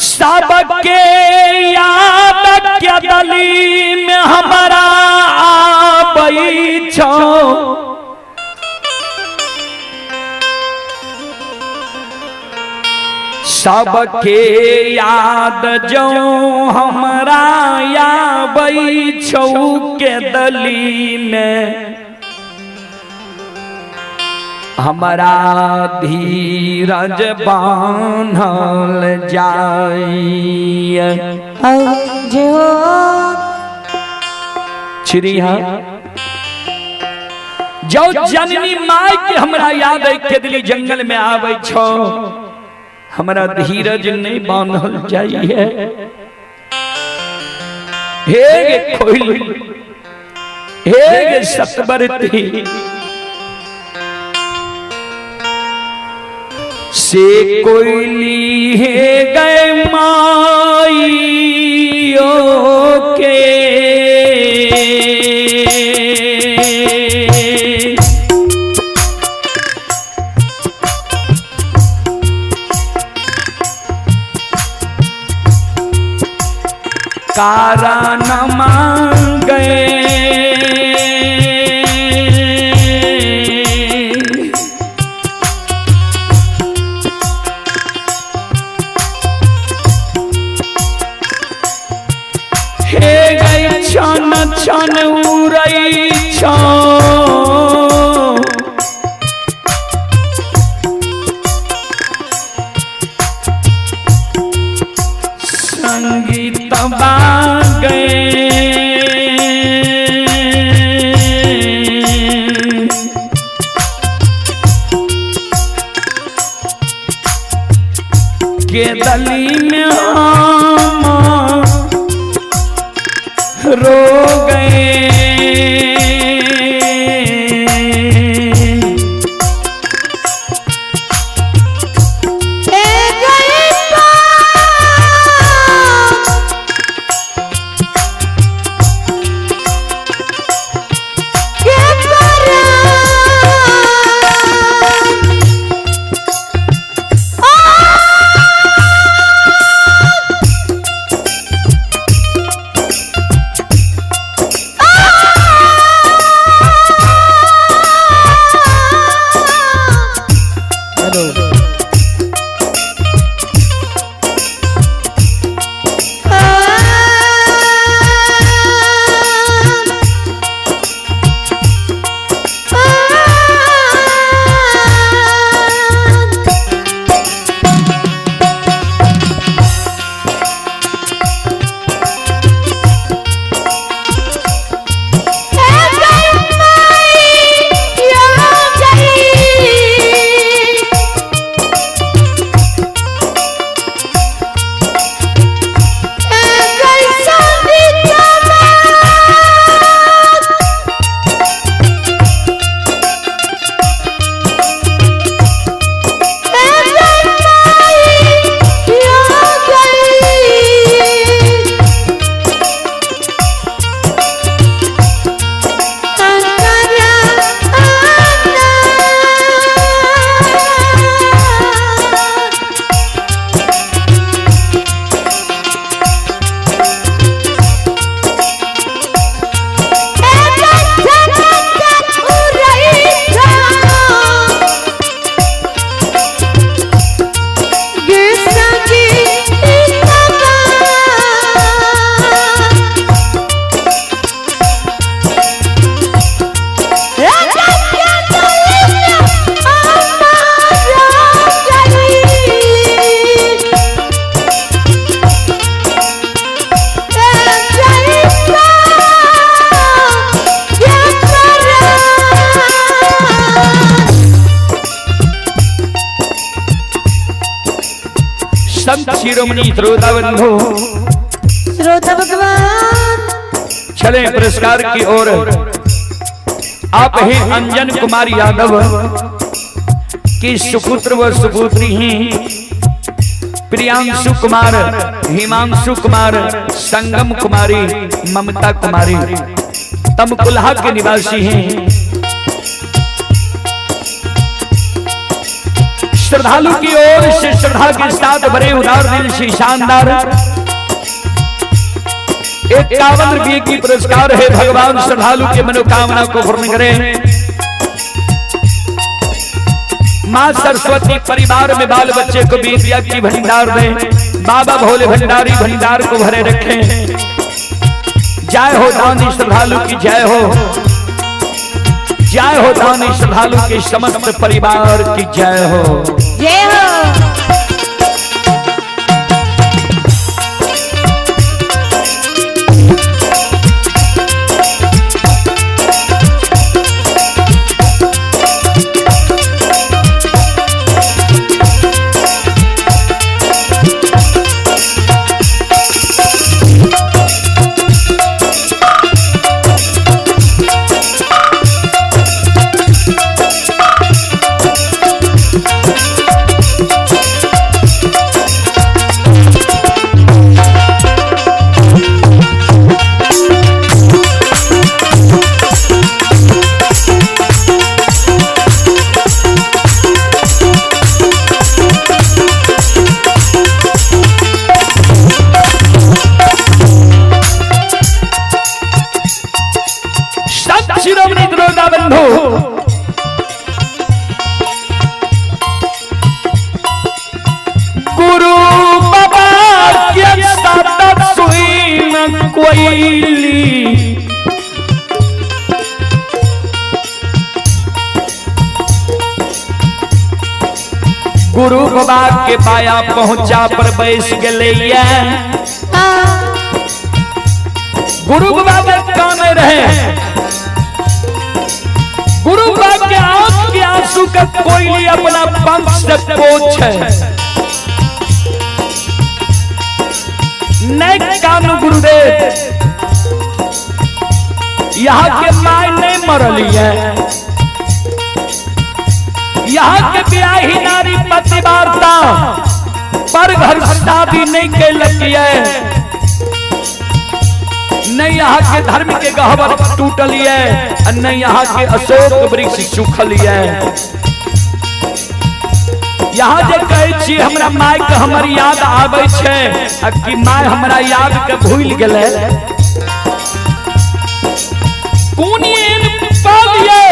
सबके याद के दली में हमारा आबई छो सबके याद जो हमारा आबई छो के दली में हमारा धीरज बांधल जाइए जे हो चिड़िया जो जननी माय के हमरा याद के दिली जंगल में आवे छो हमरा धीरज नहीं बांधल जाइए। हे गे कोइली हे गे सतबरती से कोइली हे गए माइयो के कारण मांगे हे गई छन छन उड़ई छो संगीत बागे के दली में हम रो गए संत शिरोमणि श्रोता बंधु श्रोता भगवान चले पुरस्कार की ओर। आप ही अंजन कुमार यादव की सुपुत्र व सुपुत्री हैं प्रियांशु कुमार, हिमांशु कुमार, संगम कुमारी, ममता कुमारी, तमकुल्हा के निवासी हैं। श्रद्धालु की ओर से श्रद्धा के साथ बड़े उदार दिल से शानदार 51 रुपये की पुरस्कार है। भगवान श्रद्धालु के मनोकामना को पूर्ण करें। मां सरस्वती परिवार में बाल बच्चे को विद्या की भंडार दें। बाबा भोले भंडारी भंडार को भरे रखें। जय हो दानी श्रद्धालु की जय हो, जय हो दानी श्रद्धालु के समस्त परिवार की जय हो, जय हो। गुरु बाबा के साथ सुई न कोईली, गुरु बाबा के पाया पहुंचा पर बैस गले। गुरु बाबा के काम रहे। गुरु बाबा के आंख के आंसू का कोयली अपना पंख से पोछे। नहीं कानू गुरुदेव, यहाँ के माय नहीं मरली है। यहाँ के ब्याही नारी पतिवार्ता पर घर शादी नहीं के लगी है। नहीं यहाँ के धर्म के गहवर टूटल है, नहीं यहाँ के अशोक वृक्ष सूखल है। यहाँ जे कहे छी हमरा माय के हमर याद आवे छे कि माय हमरा याद के भूल गेले। कौन एन पाल ये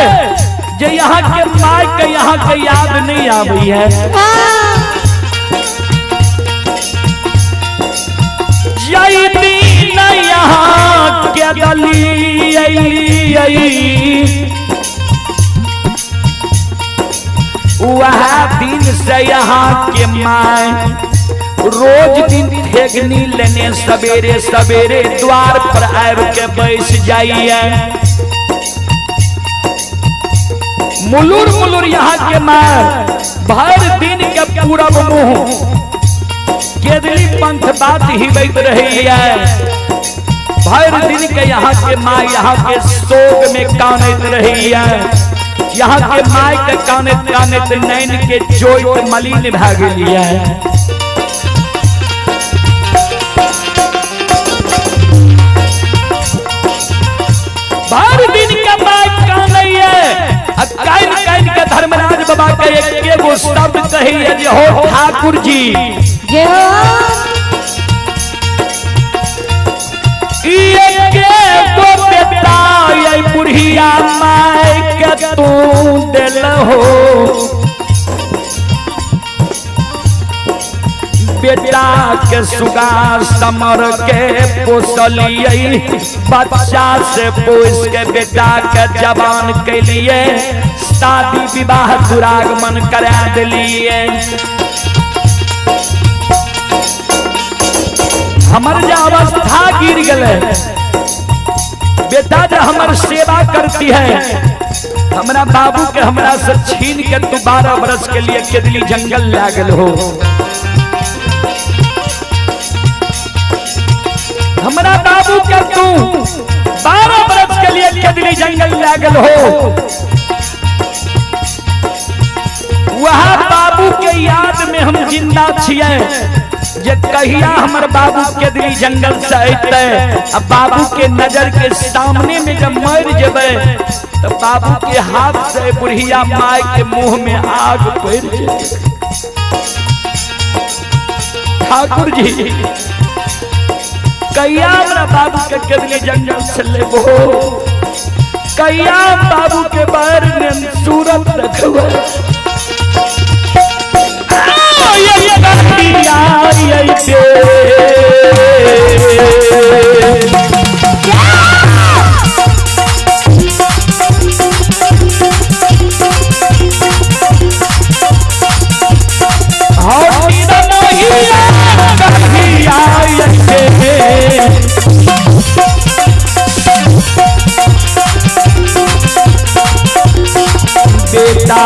जे यहाँ के माय के यहाँ के याद नहीं आवे है। जय दीन यहाँ के गली वह दिन से यहाँ के माय रोज दिन ठेगनी लेने सवेरे सवेरे द्वार पर आब के बैस जाइए। मुलुर मुलुर यहाँ के माय भर दिन के पूरा मुंह केदली पंथ बात ही बैठ रही है। भर दिन के यहाँ के माँ यहाँ के शोक में कानत रही है। यहाँ के माय के कानत कानत नैन के जोत मलिन भा गई है। भर दिन के माय कानैया कान कान के धर्मराज बाबा के एक गो शब्द कही है जे हो ठाकुर जी जय हो। बुढ़िया माय के तू दिल हो। बेटा के सुगा समर के पोसलिए, बच्चा से पोस के बेटा के जवान के लिए शादी विवाह दुरागमन करा दिलिए। हमर जो अवस्था गिर गए, बेटा जो हमार सेवा करती है, हमारा बाबू के हमरा से छीन के तू 12 बरस के लिए केदली जंगल लागल हो। हमारा बाबू के तू 12 बरस के लिए केदली जंगल लागल हो। वहाँ बाबू के याद में हम जिंदा छिए। जे कहिया हमर बाबू केदली जंगल से अतै, अब बाबू के नजर के सामने में जब मर जेबै तो बाबू के हाथ से बुढ़िया माय के मुंह में आग पड़ जेतै। ठाकुर जी कहिया हमरा बाबू के केदली जंगल से लेबो, कहिया बाबू के बार में सूरत रखबो। बेटा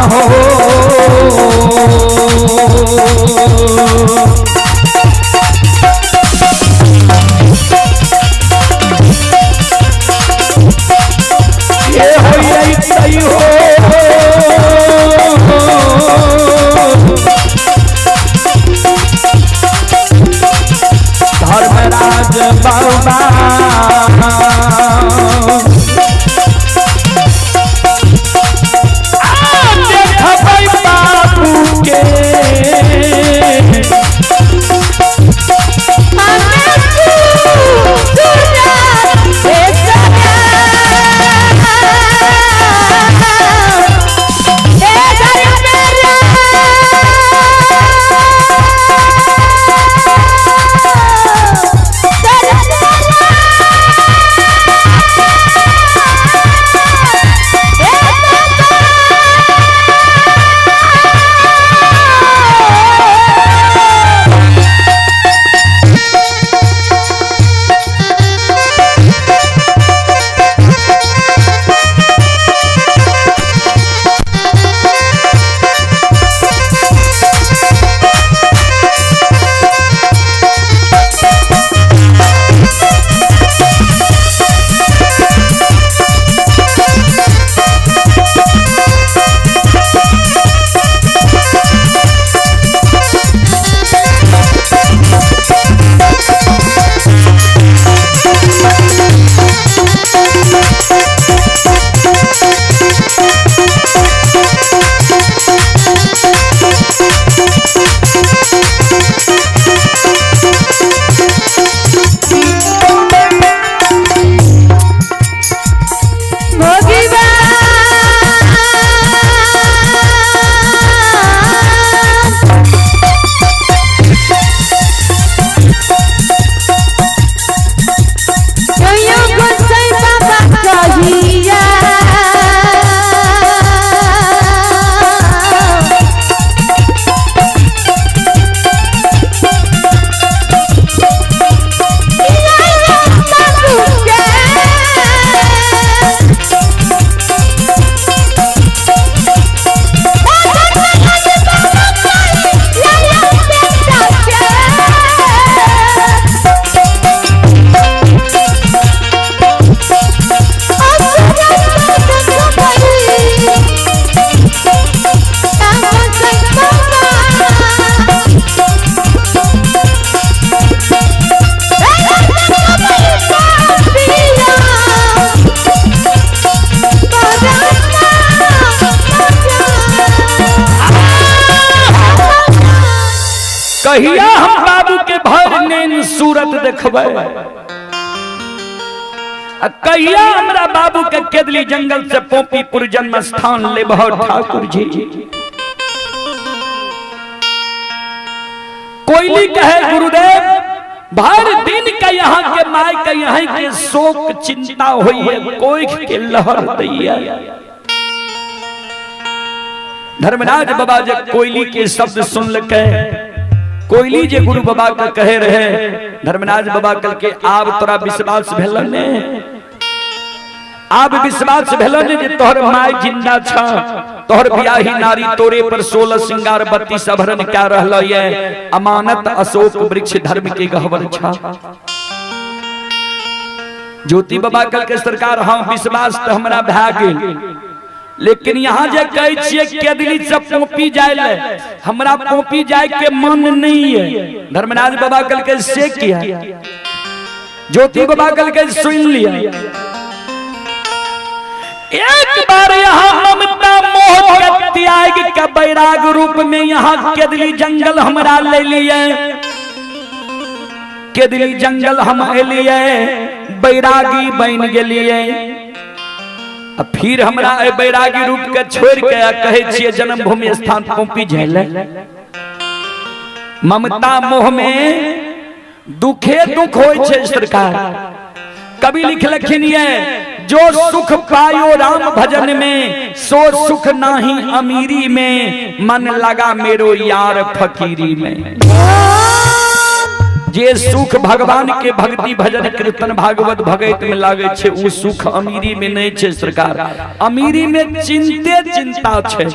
हो ये हो सही हो धर्मराज बाबा कहिया हम बाबू के भर नैन सूरत देखबै, कहिया हमरा बाबू के केदली जंगल से पोपीपुर जन्म स्थान लेबहो। ठाकुर जी कोयली कहे गुरुदेव भर दिन का यहाँ के माय का यहाँ के शोक चिंता हुई है, कोई के लहर दैया। धर्मराज बाबा जब कोयली के शब्द सुन लगे, कोयली जे गुरु बाबा का कहे रहे, धर्मराज बाबा कल के आब तोरा विश्वास भेल ने, आब विश्वास भेल ने जे तोहर माय जिंदा छ, तोहर बियाही नारी तोरे पर 16 श्रृंगार 32 आभरण क्या रहल ये, अमानत अशोक वृक्ष धर्म के गहवर छ। ज्योति बाबा कल के सरकार हम विश्वास तो हमरा भए गेल, लेकिन यहाँ जे कहे छिए केदली से पोपी जाए ले, हमरा पोपी जाए के मन नहीं है। धर्मराज बाबा कल के से किया, ज्योति बाबा कल के सुन लिया। एक बार यहाँ ममता मोह के त्याग के बैराग रूप में यहाँ केदली जंगल हमरा ले लिए, केदली जंगल हम एलिए बैरागी बन गेलिए। अब फिर हमरा बैरागी रूप के छोड़ के कहे छिए जन्मभूमि स्थान पोपी झेले। ममता मोह में दुखे दुख होय छे सरकार। कवि लिखलखिन ये जो सुख पायो राम भजन में, सो सुख नाही अमीरी में, मन लगा मेरो यार फकीरी में। जे सुख भगवान के भक्ति भजन कीर्तन भागवत भगत में लागे छे, उ सुख अमीरी में नहीं छे सरकार। अमीरी में चिंते चिंता छे।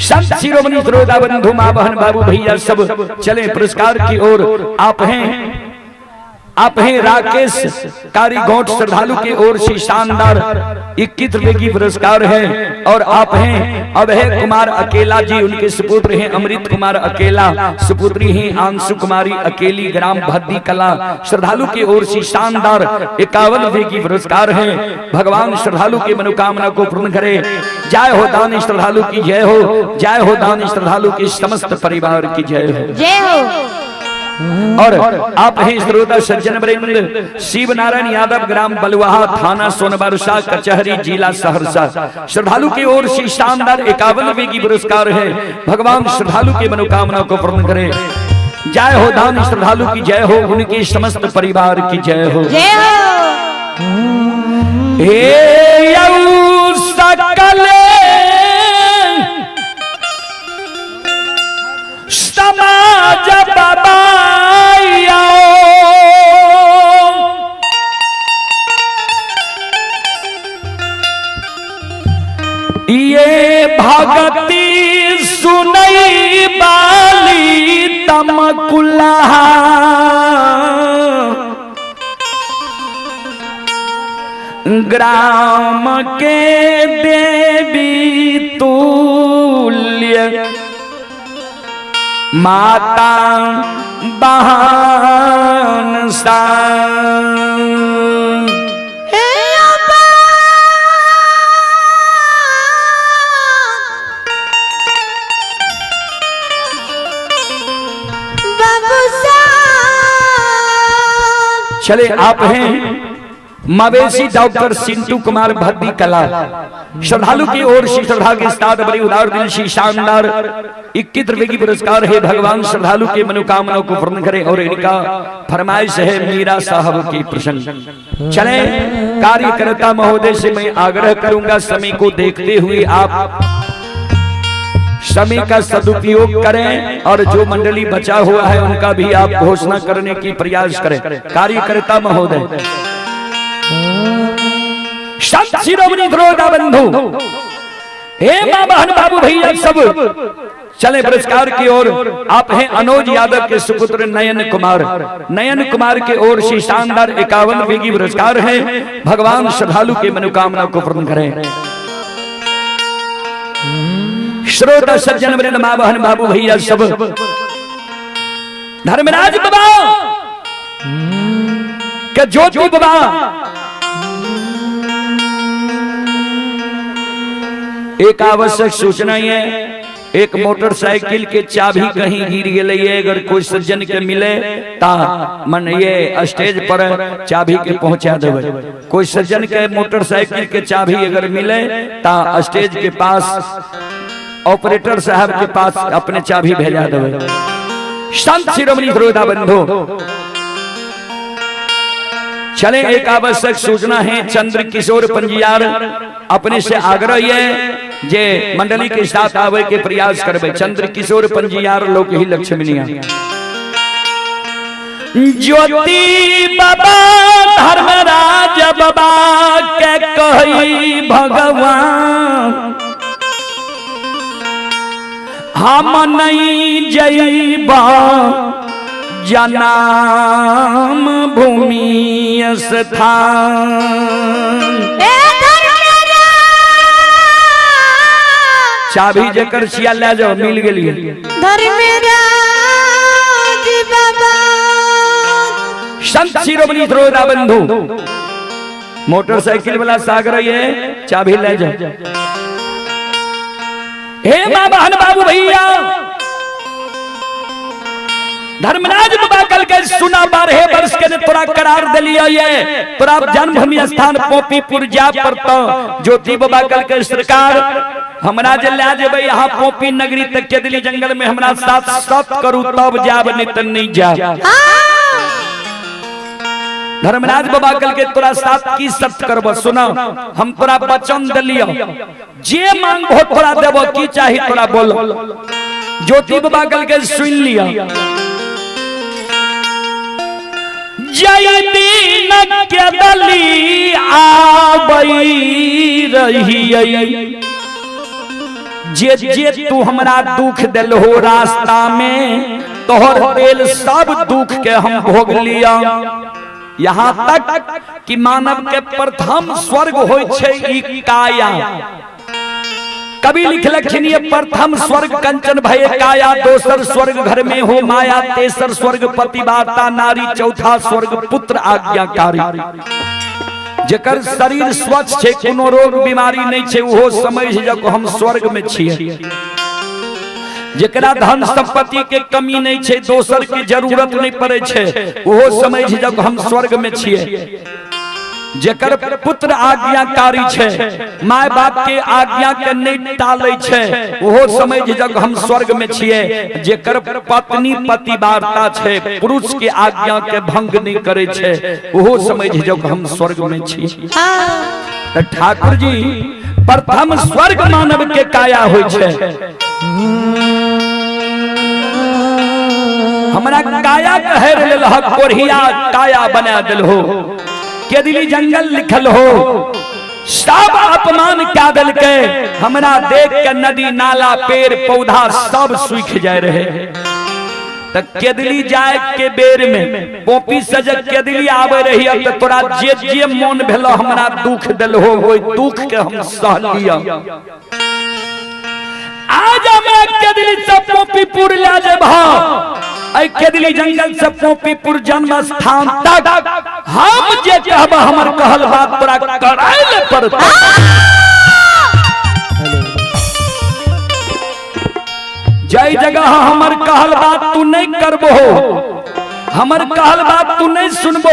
संत शिरोमणि श्रोता बंधु मां बहन बाबू भैया सब चले पुरस्कार की ओर। आप हैं राकेश कारी गौट श्रद्धालु की ओर से शानदार 21 रुपए की पुरस्कार है। और आप हैं अभय कुमार अकेला जी, उनके सुपुत्र हैं अमृत कुमार अकेला, सुपुत्री हैं आंशु कुमारी अकेली, ग्राम भद्दी कला। श्रद्धालु की ओर से शानदार 51 रुपए की पुरस्कार है। भगवान श्रद्धालु की मनोकामना को पूर्ण करे। जय हो दान श्रद्धालु की जय हो, जय हो दान श्रद्धालु की समस्त परिवार की जय हो, जय हो। और आप हैं श्रोता सज्जन वृंद शिव नारायण यादव, ग्राम बलुआहा, थाना सोनबरसा, कचहरी, जिला सहरसा। श्रद्धालु की ओर से शानदार 51 रुपए की पुरस्कार है। भगवान श्रद्धालु की मनोकामना को पूर्ण करे। जय हो दान श्रद्धालु की जय हो, उनकी समस्त परिवार की जय हो, जय हो। हे यऊ सकल समाज बाबा ये भगती सुनई बाली तमकुला, ग्राम के देवी तुल्य माता बहन सा। चले आप हैं मवेशी डॉक्टर सिंटू कुमार भद्दी कला। श्रद्धालु की ओर से श्रद्धा के साथ बड़ी उदार दिल से शानदार 21 रुपए की पुरस्कार है। भगवान श्रद्धालु की मनोकामना को पूर्ण करे। और इनका फरमाइश है मीरा साहब की प्रसंग। चले कार्यकर्ता महोदय से मैं आग्रह करूंगा, समय को देखते हुए आप समय का सदुपयोग करें और जो मंडली बचा हुआ है उनका भी आप घोषणा करने की प्रयास करें। कार्यकर्ता महोदय, संत शिरोमणि श्रोता बंधु, हे मां बहन बाबू भैया सब चले पुरस्कार की ओर। आप हैं अनुज यादव के सुपुत्र नयन कुमार। नयन कुमार के ओर से शानदार 51 रुपए की पुरस्कार है। भगवान श्रद्धालु की मनोकामना को पूर्ण करें। श्रोता सज्जन वृंद मां बहन बाबू भैया सब, धर्मराज बाबा के ज्योति बाबा एक आवश्यक सूचना है। एक मोटरसाइकिल के चाबी कहीं गिर गई है, अगर कोई सज्जन के मिले ता मन ये स्टेज पर चाबी के पहुंचा देवे। कोई सज्जन के मोटरसाइकिल के चाबी अगर मिले ता स्टेज के पास ऑपरेटर साहब के पास अपने चाबी भेजा देवे। संत शिरोमणि श्रोता बंधु, चले एक आवश्यक सूचना है। चंद्र किशोर पंजियार अपने से आग्रह है जे मंडली के साथ आवे के प्रयास करबे। चंद्र किशोर पंजियार लोग ही लक्ष्मीनिया। ज्योति बाबा धर्मराज बाबा के कही भगवान, हम नहीं जईबा जनाम भूमि स्थान। चाबी जकर छिया ले जाओ, मिल गेलिए। संत शिरोमणि थोड़ा बंधु मोटरसाइकिल वाला सागर ये चाबी ले जाओ। हे बाबा बाबू भैया, धर्मराज बाबा कल के सुना 12 वर्ष के ने तोरा करार दिलिया ये तोरा जन्मभूमि स्थान पोपीपुर जा पड़ता। ज्योति बाबा कल के सरकार हमरा जे ले जेबे यहाँ पोपी नगरी तक के दिल्ली जंगल में हमरा साथ सत करू तब जाब, नहीं तो नहीं जाब। धर्मराज बाबा कल के तोरा साथ की सत्य करब, सुना हम तोरा वचन दिलियो, जे मांगो तोरा देबो, की चाही तोरा बोल। ज्योति बाबा कल के सुन लिया। जय दीन के दली आबई रही, जे जे तू हमरा दुख दिल हो रास्ता में, तोहर दिल सब दुख के हम भोग लिया। यहाँ तक कि मानव के प्रथम स्वर्ग होय छे ई काया। कवि लिखलखिन ये प्रथम स्वर्ग कंचन भय काया, दोसर स्वर्ग घर में हो माया, तेसर स्वर्ग पतिवार्ता नारी, चौथा स्वर्ग पुत्र आज्ञाकारी। जेकर शरीर स्वच्छ छे, कोनो रोग बीमारी नहीं छे, वो समझ जब हम स्वर्ग में छिए। जेकरा धन संपत्ति के कमी नहीं छे, दोसर की जरूरत नहीं पड़े छे, वो समझ जब हम स्वर्ग में छिए। जेकर पुत्र आज्ञाकारी छे, माय बाप के आज्ञा के नहीं टाले छे, वो समझ जब हम स्वर्ग में छिए। जेकर पत्नी पतिवार्ता छे, पुरुष के आज्ञा के भंग नहीं करे छे, वो समझ जब हम स्वर्ग में छिए। तो ठाकुर जी प्रथम स्वर्ग मानव के काया होय छे। हमरा काया कहे लेल कोरिया काया बना दिल हो, के दिली जंगल लिखल हो, सब अपमान क्या दिल के। हमरा देख के नदी नाला पेड़ पौधा सब सूख जाए रहे। तक केदली जाए के बेर में पोपी सजग केदली आवे रही। अब तो तोरा जे जे मन भेलो हमरा दुख दिल हो, वो दुख के हम सह लिया। आज मैं केदली से पोपीपुर ले जेबा, ऐ केदली जंगल से पोपीपुर जन्म स्थान तक हम जे कहब हमर कहल बात तोरा कराइल पड़ता। जय जगह हमर कहल बात तू नहीं करबो, हमर कहल बात तू नहीं सुनबो,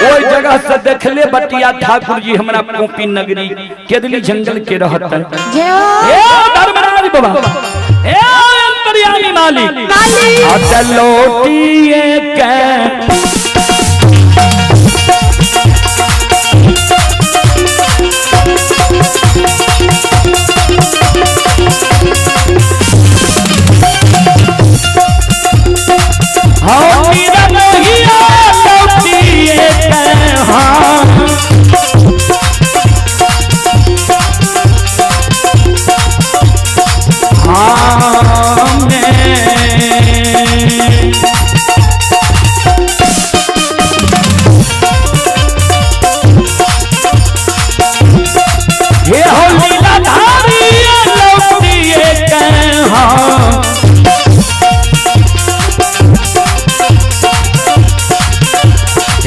ओई जगह से देखले बटिया ठाकुर जी हमरा पोपी नगरी केदली जंगल के रहत। हे धर्मराज बाबा, हे अंतर्यामी मालिक, अतलोटिए के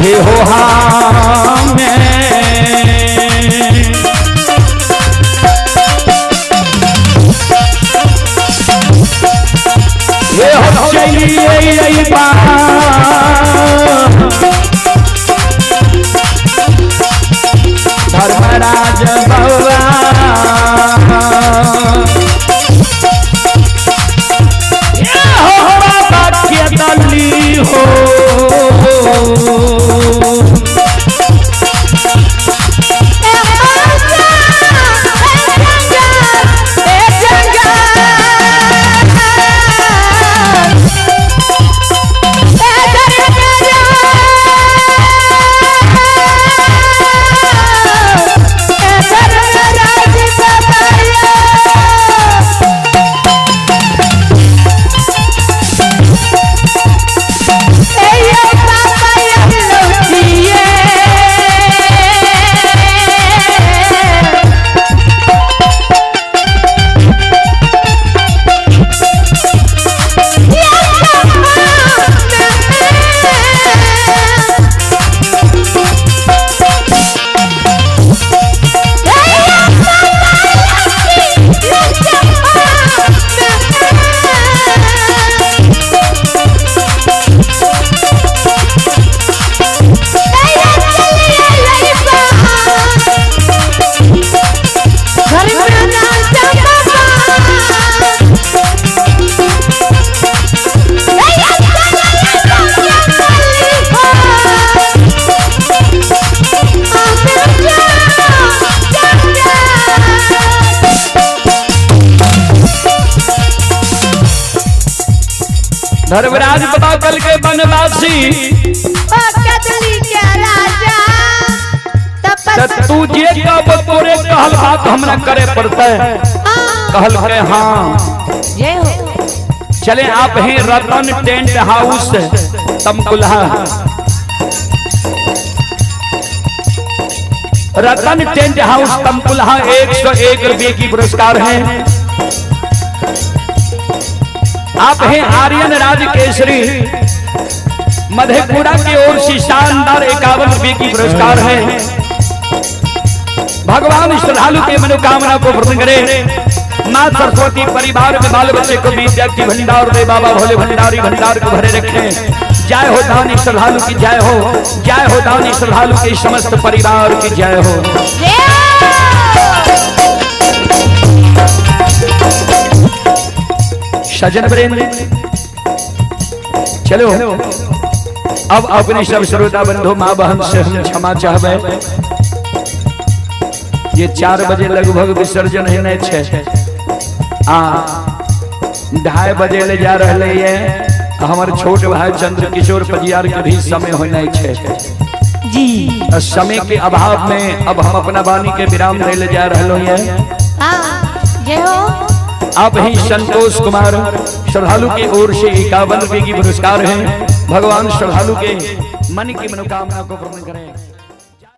हे हो चलिए धर्मराज बाबा के दली हो। धर्मराज बाबा कल के बनवासी ओ कदली के राजा तू जे कब तोरे कहल बात हमरा करे पड़ता है। कहल के हाँ जय हो। चले आप हैं रतन टेंट हाउस तमकुल्हा। रतन टेंट हाउस तमकुल्हा 101 रुपये की पुरस्कार है। आप हैं आर्यन राज केसरी मधेपुरा की ओर से शानदार 51 रुपये की पुरस्कार है। भगवान श्रद्धालु के मनोकामना को पूर्ण करे। मां सरस्वती परिवार में बाल बच्चे को विद्या की भंडार दे। बाबा भोले भंडारी भंडार को भरे रखें। जय हो दानी श्रद्धालु की जय हो। जय हो दानी श्रद्धालु के समस्त परिवार की जय हो। सजन वृंद चलो अब अपने सब श्रोता बंधु माँ बहन से हम क्षमा चाहबे। ये 4 बजे लगभग विसर्जन है 2:30 बजे ले जा रहे हैं। हमारे छोटे भाई चंद्र किशोर पजियार के भी समय होना जी। समय के अभाव में अब हम अपना वाणी के विराम ले जा रहे हैं। जय हो। आप ही संतोष कुमार श्रद्धालु की ओर से 51 रुपये की पुरस्कार है। भगवान श्रद्धालु के मन की मनोकामना को पूर्ण करें।